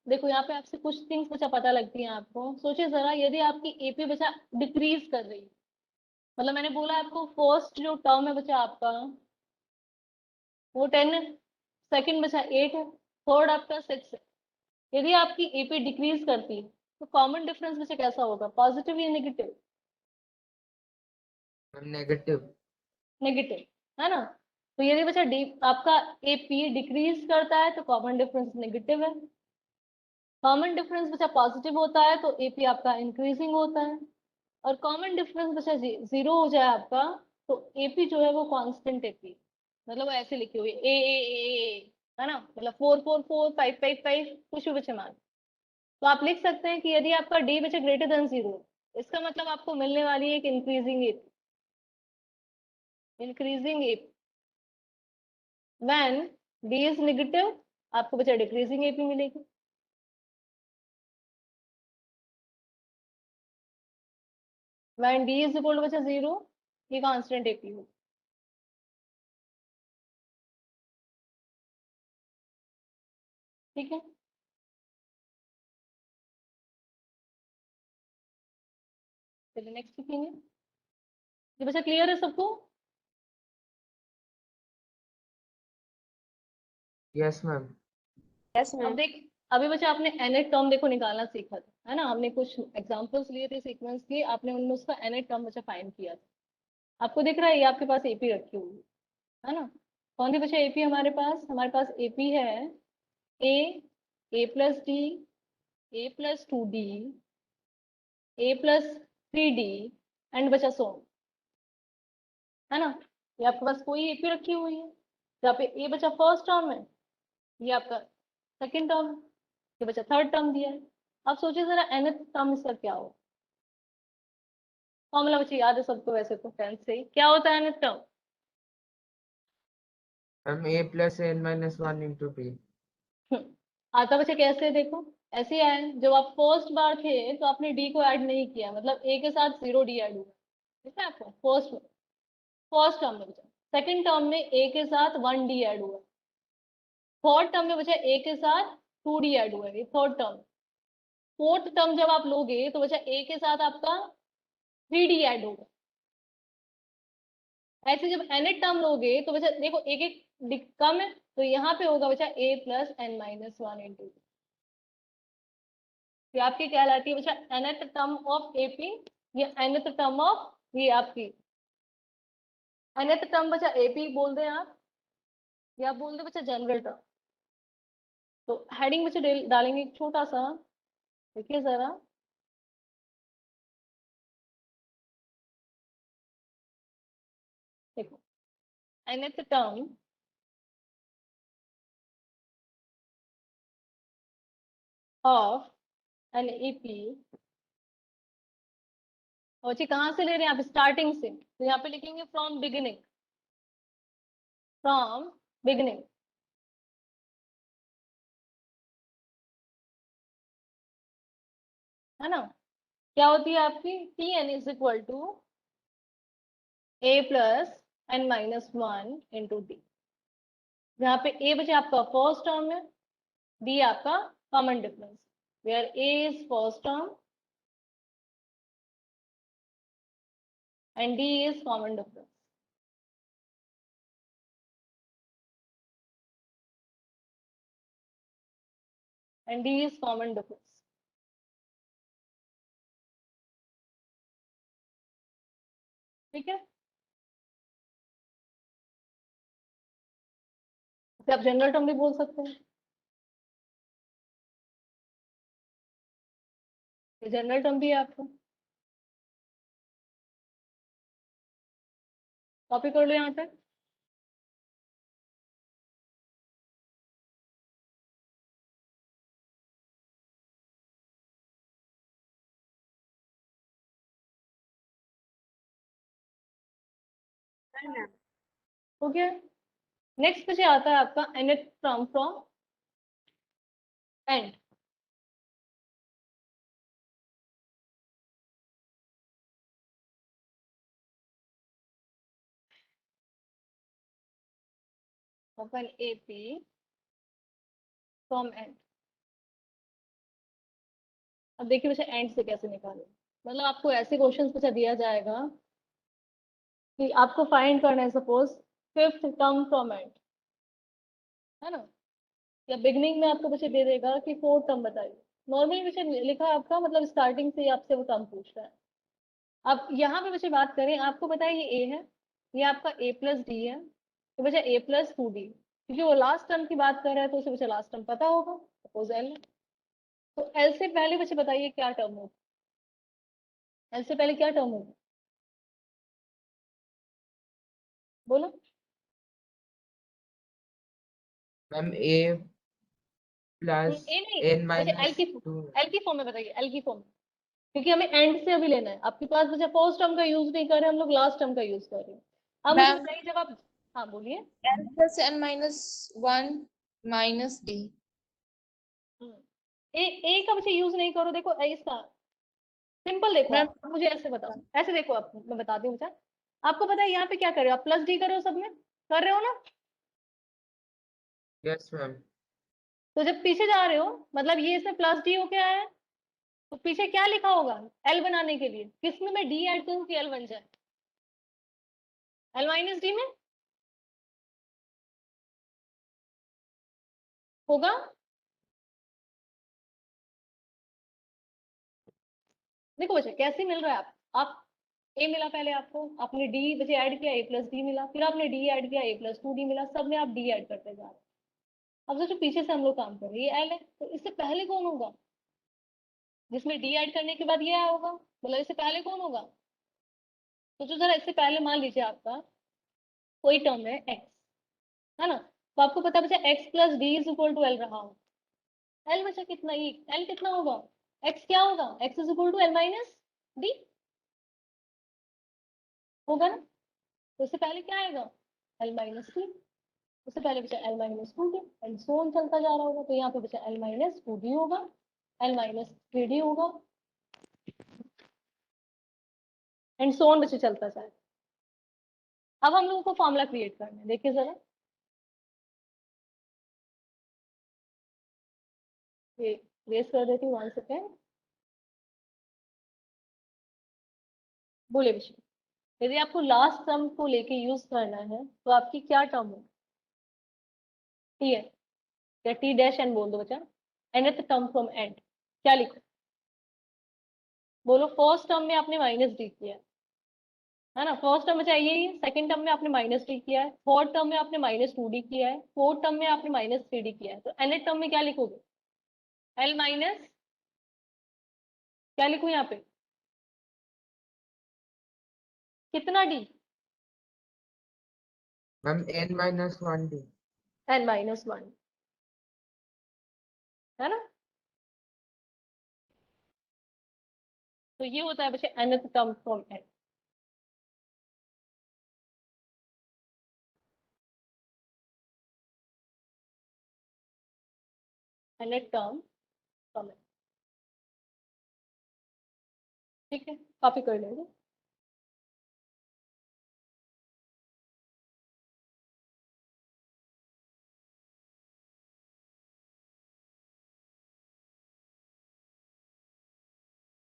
देखो यहाँ पे आपसे कुछ थिंग्स बच्चा पता लगती हैं आपको, सोचिए जरा यदि आपकी एपी बच्चा डिक्रीज कर रही है, मतलब मैंने बोला आपको फर्स्ट जो टर्म है बच्चा आपका वो 10 है, सेकंड बचा 8 है, थर्ड आपका 6 है। यदि आपकी एपी डिक्रीज करती है तो कॉमन डिफरेंस बच्चा कैसा होगा, पॉजिटिव या नेगेटिव, Ma'am, negative. नेगेटिव, है ना। तो यदि बच्चा आपका एपी डिक्रीज करता है तो कॉमन डिफरेंस नेगेटिव है, कॉमन डिफरेंस बच्चा पॉजिटिव होता है तो एपी आपका इंक्रीजिंग होता है, और कॉमन डिफरेंस बच्चा जीरो हो जाए आपका तो एपी जो है वो कांस्टेंट एपी, मतलब वो ऐसे लिखी हुई है ना, मतलब 4 4 4 5 5 5 कुछ भी बच्चे मान। तो आप लिख सकते हैं कि यदि आपका डी बच्चे ग्रेटर देन जीरो, इसका मतलब आपको मिलने वाली है एक increasing AP, increasing AP. When d is negative आपको बच्चा डिक्रीजिंग एपी मिलेगी। When d is equal to बच्चा जीरो, ये कांस्टेंट एपी होगी। ठीक है, चलिए नेक्स्ट लिखेंगे। ये बच्चा क्लियर है सबको, Yes, ma'am. Yes, अब ma'am. देख अभी बच्चा आपने एनेट टर्म देखो निकालना सीखा था, है ना, हमने कुछ एग्जांपल्स लिए थे सीक्वेंस के, आपने उनमें उसका एनेट टर्म बच्चा फाइंड किया था। आपको दिख रहा है ये आपके पास एपी रखी हुई है ना। कौन सी बच्चा एपी हमारे पास एपी है A plus D, A plus two D, A plus three D, and बचा सो, है ना। ये आपके पास कोई एपी रखी हुई है, जहाँ पे ए बचा फर्स्ट टर्म है, ये आपका सेकेंड टर्म है, ये बचा थर्ड टर्म दिया है। अब सोचिए जरा nth टर्म इसका क्या हो, फॉर्मूला बच्चे याद है सबको वैसे तो टेंथ से, क्या होता है nth term, Ma'am, A plus n minus 1 into t. आता बच्चे कैसे देखो, ऐसे आए, जब आप फर्स्ट बार थे तो आपने डी को ऐड नहीं किया, मतलब ए के साथ जीरो डी ऐड हुआ, ठीक है आपको फर्स्ट टर्म में बचा, सेकंड टर्म में ए के साथ वन डी ऐड हुआ, थर्ड टर्म में बचा ए के साथ टू डी ऐड हुआ है, थर्ड टर्म। फोर्थ टर्म जब आप लोगे तो बचा ए के साथ आपका थ्री डी ऐड होगा। ऐसे जब nth टर्म लोगे तो बचा देखो एक एक कम है, तो यहाँ पे होगा बचा a plus n minus one into, ये आपकी कहलाती है बचा nth टर्म ऑफ एपी, या nth टर्म ऑफ ये आपकी nth टर्म बचा एपी बोल दें आप, या बोल दे बचा जनरल टर्म। तो हेडिंग बचा डालेंगे एक छोटा सा, देखिए जरा देखो nth term of an EP, और जी कहाँ से ले रहे हैं आप, स्टार्टिंग से, तो यहाँ पे लिखेंगे फ्रॉम बिगिनिंग, फ्रॉम बिगिनिंग, है ना। क्या होती है आपकी Tn is equal to A plus n-1 into d. यहाँ पे A बचे आपका फर्स्ट टर्म है, D आपका common difference, where A is first term and D is common difference. And D is common difference. ठीक है, इसे आप जनरल टर्म भी बोल सकते हैं, ये जनरल टर्म भी है आपको, कॉपी कर लो यहाँ पे। Done, ma'am. हो गया। नेक्स्ट मुझे आता है आपका nth term from and. Upon AP from and. अब देखिए मुझे एंड से कैसे निकालें, मतलब आपको ऐसे क्वेश्चन पूछा दिया जाएगा कि आपको फाइंड करना है suppose fifth term from and, है ना, या बिगनिंग में आपको मुझे दे देगा कि फोर्थ टर्म बताइए। नॉर्मली मुझे लिखा है आपका मतलब स्टार्टिंग से ही आपसे वो टर्म पूछ रहा है। अब यहाँ पे मुझे बात करें, आपको पता है ये A है, ये आपका A प्लस डी है, तो बचा A प्लस 2D, क्योंकि वो लास्ट टर्म की बात कर रहा है तो उसे बचा लास्ट टर्म पता होगा, सपोज L है। तो L से पहले बच्चे बताइए क्या टर्म होगा, L से पहले क्या टर्म होगा, बोलो। मैम A प्लस ए नहीं, n बच्चे माइनस L की, 2। L की फॉर्म में बताइए, L की फॉर्म में, क्योंकि हमें एंड से अभी लेना है। आपके पास बच्चा फर्स्ट टर्म का यूज नहीं कर रहे, हम लोग लास्ट टर्म का यूज कर रहे हैं। अब मुझे मैम बताइए जब आप, हाँ बोलिए। n plus n minus 1 minus d. ए का बच्चे यूज नहीं करो, देखो इसका सिंपल देखो, मैम आप मुझे ऐसे बताओ, ऐसे देखो आप, मैं बताती हूँ बेटा। आपको पता है यहाँ पे क्या कर रहे हो आप, प्लस डी कर रहे हो, सब में कर रहे हो ना। Yes ma'am. तो जब पीछे जा रहे हो मतलब ये इसमें प्लस डी हो के आया है, तो पीछे क्या लिखा होगा एल बनाने के लिए, किसमें मैं डी ऐड करूँ कि एल बन जाए, एल माइनस डी में होगा। देखो बच्चे कैसे मिल रहा है, आप ए मिला पहले आपको, आपने डी बच्चे ऐड किया, ए प्लस डी मिला, फिर आपने डी ऐड किया, ए प्लस 2D मिला, सब में आप डी ऐड करते जा रहे हैं। अब सोचो पीछे से हम लोग काम कर रहे हैं, ये एल है, तो इससे पहले कौन होगा जिसमें डी ऐड करने के बाद ये आया होगा, मतलब इससे पहले कौन होगा। तो जो जरा इससे पहले मान लीजिए आपका कोई टर्म है एक्स, है ना, तो आपको पता बचा x plus d is equal to l रहा हो, एल बचा कितना, ये एल कितना होगा, एक्स क्या होगा, x is equal to l minus d होगा ना। तो इससे पहले क्या आएगा, एल माइनस डी, उससे पहले बचा L minus 2D, and so on चलता जा रहा होगा, तो यहाँ पे बचा एल माइनस 2D होगा, एल माइनस 3D होगा, एंड सो ऑन बच्चे चलता जाएगा। अब हम लोगों को फॉर्मूला क्रिएट करना है, देखिए जरा, ये रेस कर देती हूँ 1 सेकेंड। बोले विषय, यदि आपको लास्ट टर्म को लेके यूज करना है तो आपकी क्या टर्म है, टी है, या टी डैश एन बोल दो बच्चा, nth टर्म फ्रॉम एंड, क्या लिखो, बोलो। फर्स्ट टर्म में आपने माइनस डी किया है ना, फर्स्ट टर्म में चाहिए ही, सेकंड टर्म में आपने माइनस डी किया है, थर्ड टर्म में आपने माइनस 2D किया है, फोर्थ टर्म में आपने माइनस 3D किया है, तो nth टर्म में क्या लिखोगे, एल माइनस, क्या लिखूं यहाँ पे, कितना डी, मैम n-1 थी। n-1 है ना। तो ये होता है बच्चे nth term from n। nth term from n। ठीक है, कॉपी कर लेंगे।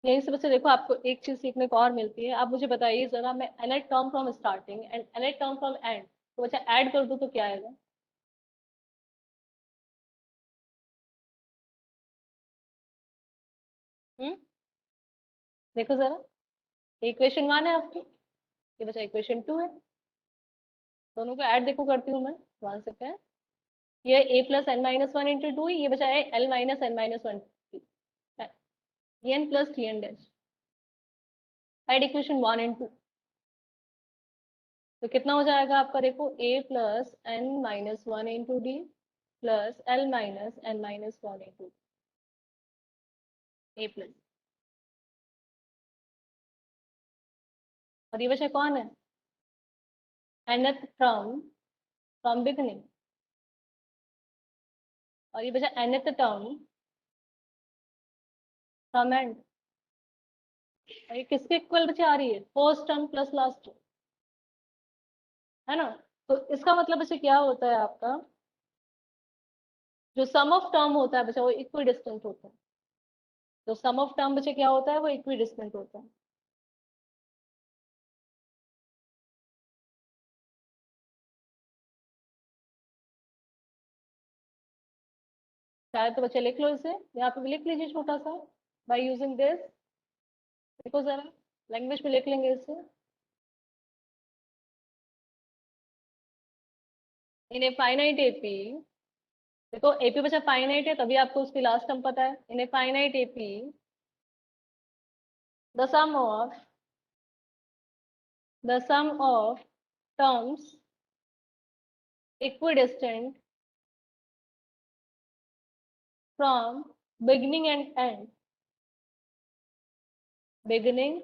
यहीं से बच्चे देखो, आपको एक चीज सीखने को और मिलती है। आप मुझे बताइए जरा, मैं nth term from starting and nth term from and, तो बच्चा ऐड कर दूं तो क्या आएगा? हम्म, देखो जरा, इक्वेशन 1 है आपकी, ये बच्चा इक्वेशन 2 है। दोनों को ऐड देखो करती हूँ मैं। 1 से क्या है, ये a plus n minus 1 into 2, ये बचा है l minus n minus 1, n plus t n dash. Add equation 1 and 2, तो कितना हो जाएगा आपका? देखो a plus n minus 1 into d plus l minus n minus 1 into a plus. और ये बचा कौन है? nth term from beginning. और ये बचा nth टर्म फ्रॉम एंड। और ये किसके इक्वल बचे आ रही है? First term plus last term, है ना। तो इसका मतलब बच्चे क्या होता है आपका, जो सम ऑफ टर्म होता है बच्चा वो इक्वी डिस्टेंट होता है। जो सम ऑफ टर्म बच्चे क्या होता है, वो इक्वी डिस्टेंट होता है। शायद तो बच्चे लिख लो इसे, यहाँ पे भी लिख लीजिए छोटा सा, बाय यूजिंग दिस। देखो जरा, लैंग्वेज में लिख लेंगे इसे। इन ए फाइनाइट एपी, देखो एपी बचा फाइनाइट है, तभी आपको उसकी लास्ट टर्म पता है। In a finite AP the sum of terms equidistant from beginning and end, beginning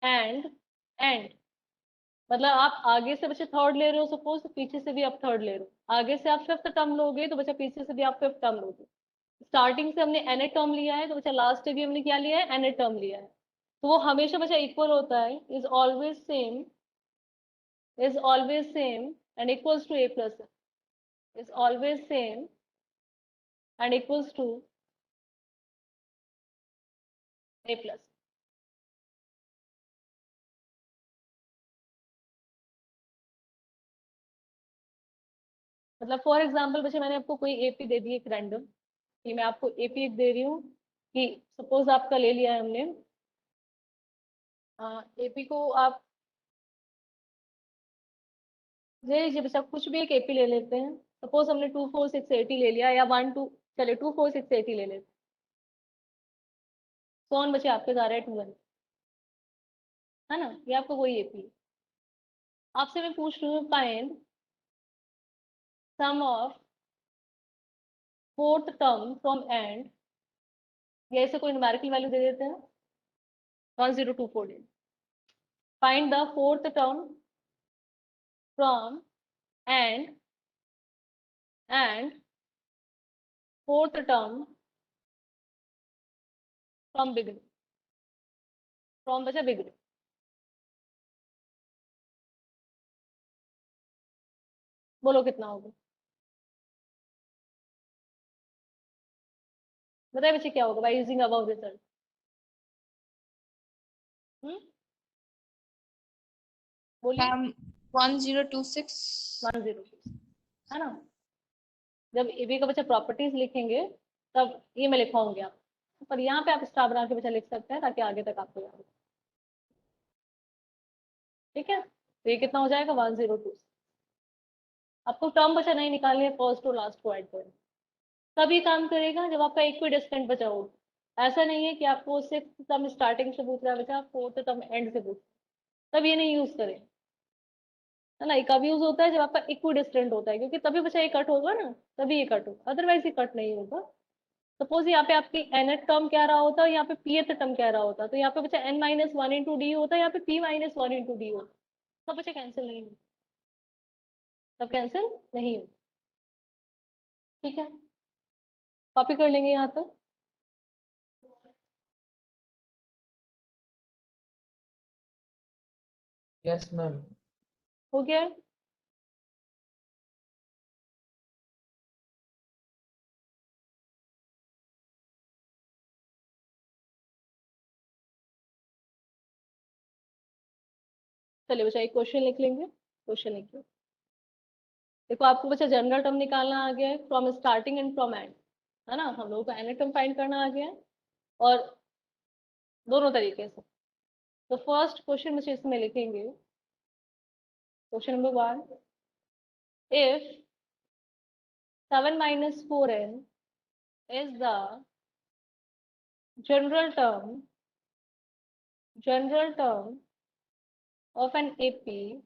and end। मतलब आप आगे से बच्चे थर्ड ले रहे हो सपोज, तो पीछे से भी आप थर्ड ले रहे हो। आगे से आप फिफ्थ टर्म लोगे तो बच्चा पीछे से भी आप फिफ्थ टर्म लोगे। स्टार्टिंग से हमने nth टर्म लिया है, तो बच्चा लास्ट से भी हमने क्या लिया है? nth टर्म लिया है। तो वो हमेशा बच्चा इक्वल होता है, is always same and equals to a plus, is always same and equals to a plus. मतलब फॉर एग्जाम्पल बच्चे, मैंने आपको कोई एपी दे दी एक रैंडम, कि मैं आपको एपी एक दे रही हूँ, कि सपोज आपका ले लिया है हमने, एपी को आप ले लीजिए बच्चा, कुछ भी एक एपी ले लेते हैं। सपोज हमने 2 4 6 8 ले लिया, या 1 2, चले 2 4 6 8 ले लेते। कौन बचे आपके जा रहे हैं 2 है ना, ये आपको कोई एपी। आपसे मैं पूछ रही हूँ, find sum of fourth term from end, या ऐसे कोई न्यूमेरिकल वैल्यू दे देते हैं, 1024 डे। Find the fourth term from end fourth term from beginning. From बचा बिगिनिंग। बोलो कितना होगा? बताइए बच्चे क्या होगा बाय यूजिंग अबव रिजल्ट? बोलिए। मैम 1026। 102, है ना। जब एबी का बच्चा प्रॉपर्टीज लिखेंगे तब ये मैं लिखवाऊंगी आप, पर यहाँ पे आप स्टार बना के बच्चा लिख सकते हैं, ताकि आगे तक आपको याद हो। ठीक है, तो ये कितना हो जाएगा? 102। आपको टर्म बचा नहीं निकालनी है, फर्स्ट और लास्ट को ऐड करें। तभी काम करेगा जब आपका इक्वी डिस्टेंट बचा हो। ऐसा नहीं है कि आपको सिक्स टर्म स्टार्टिंग से पूछ रहा है बचा, फोर्थ टर्म एंड से पूछ, तब ये नहीं यूज करें। है ना, ये कब यूज होता है जब आपका इक्वी डिस्टेंट होता है, क्योंकि तभी बच्चा ये कट होगा ना, तभी ये कट होगा, अदरवाइज ये कट नहीं होगा। सपोज यहाँ पे आपकी nth टर्म क्या रहा होता है, यहाँ पे pth टर्म क्या रहा होता, तो यहाँ पे बच्चा n minus one into D होता है, यहाँ पे p minus one into D होता, तब बच्चा कैंसिल नहीं होता, तब कैंसिल नहीं होता। ठीक है, कॉपी कर लेंगे यहाँ तक। Yes, ma'am. हो गया है? चलिए बच्चा एक क्वेश्चन लिख लेंगे, क्वेश्चन लिखिए। देखो आपको बच्चा जनरल टर्म निकालना आ गया है from starting and from and, है ना, हम लोगों को एन टर्म फाइंड करना आ गया है, और दोनों तरीके से। तो फर्स्ट क्वेश्चन बच्चे इसमें लिखेंगे, question number 1, if 7 minus 4n is the general term of an AP,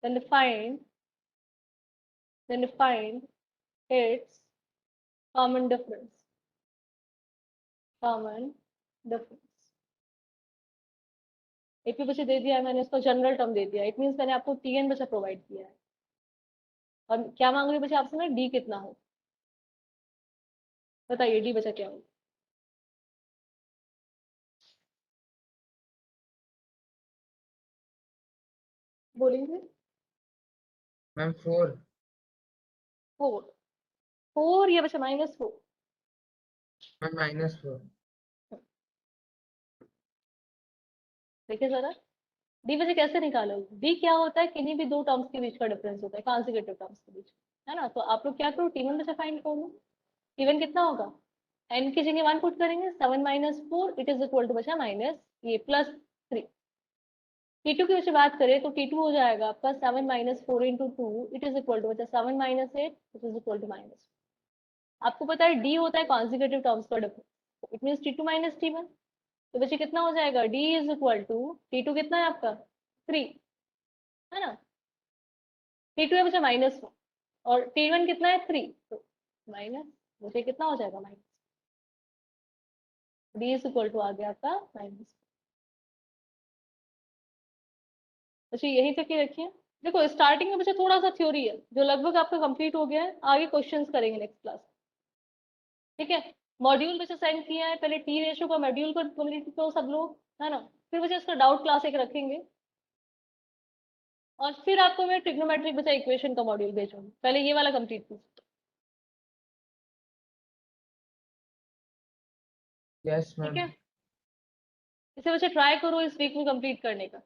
then find its common difference. AP बच्चे दे दिया है मैंने, इसको जनरल टर्म दे दिया, इट मीन्स मैंने आपको TN बच्चा प्रोवाइड किया है, और क्या मांग रही बच्चे आपसे ना, डी कितना हो, बताइए डी बच्चा क्या हो। बोलेंगे Ma'am, 4. 4 या बच्चा -4, Ma'am, -4. देखिए जरा डी वजह कैसे निकालोगे, डी क्या होता है, किन्हीं भी दो टर्म्स के बीच का डिफरेंस होता है, कॉन्जिक्यूटिव टर्म्स के बीच, है ना। तो आप लोग क्या करो, टी1 बच्चा फाइंड कर लो, टी1 कितना होगा, एन की जगह 1 पुट करेंगे, 7 minus 4 it is equal to बचा माइनस ये +3। टी2 की वजह बात करें तो टी2 हो जाएगा आपका 7 minus 4 into 2 it is equal to बचा 7 minus 8 it is equal to minus. आपको पता है डी होता है कॉन्जिक्यूटिव टर्म्स का difference, it means T two minus T one, तो बच्चे कितना हो जाएगा, D is equal to T two कितना है आपका 3, है ना, टी2 है बच्चा -1 और टी1 कितना है 3, तो माइनस, मुझे कितना हो जाएगा minus, D is equal to आ गया आपका माइनस। अच्छा यही तक ही रखिए। देखो स्टार्टिंग में बच्चा थोड़ा सा थ्योरी है जो लगभग आपका कंप्लीट हो गया है, आगे क्वेश्चंस करेंगे नेक्स्ट क्लास, ठीक है। मॉड्यूल बच्चा सेंड किया है, पहले टी रेशो का मॉड्यूल को कंप्लीट करो सब लोग, है ना, फिर बच्चा इसका डाउट क्लास एक रखेंगे, और फिर आपको मैं ट्रिग्नोमेट्रिक बच्चा इक्वेशन का मॉड्यूल भेजूंगी, पहले ये वाला कंप्लीट कीजिए। Yes, ठीक ma'am. है, इसे बच्चे ट्राई करो इस वीक में कंप्लीट करने का।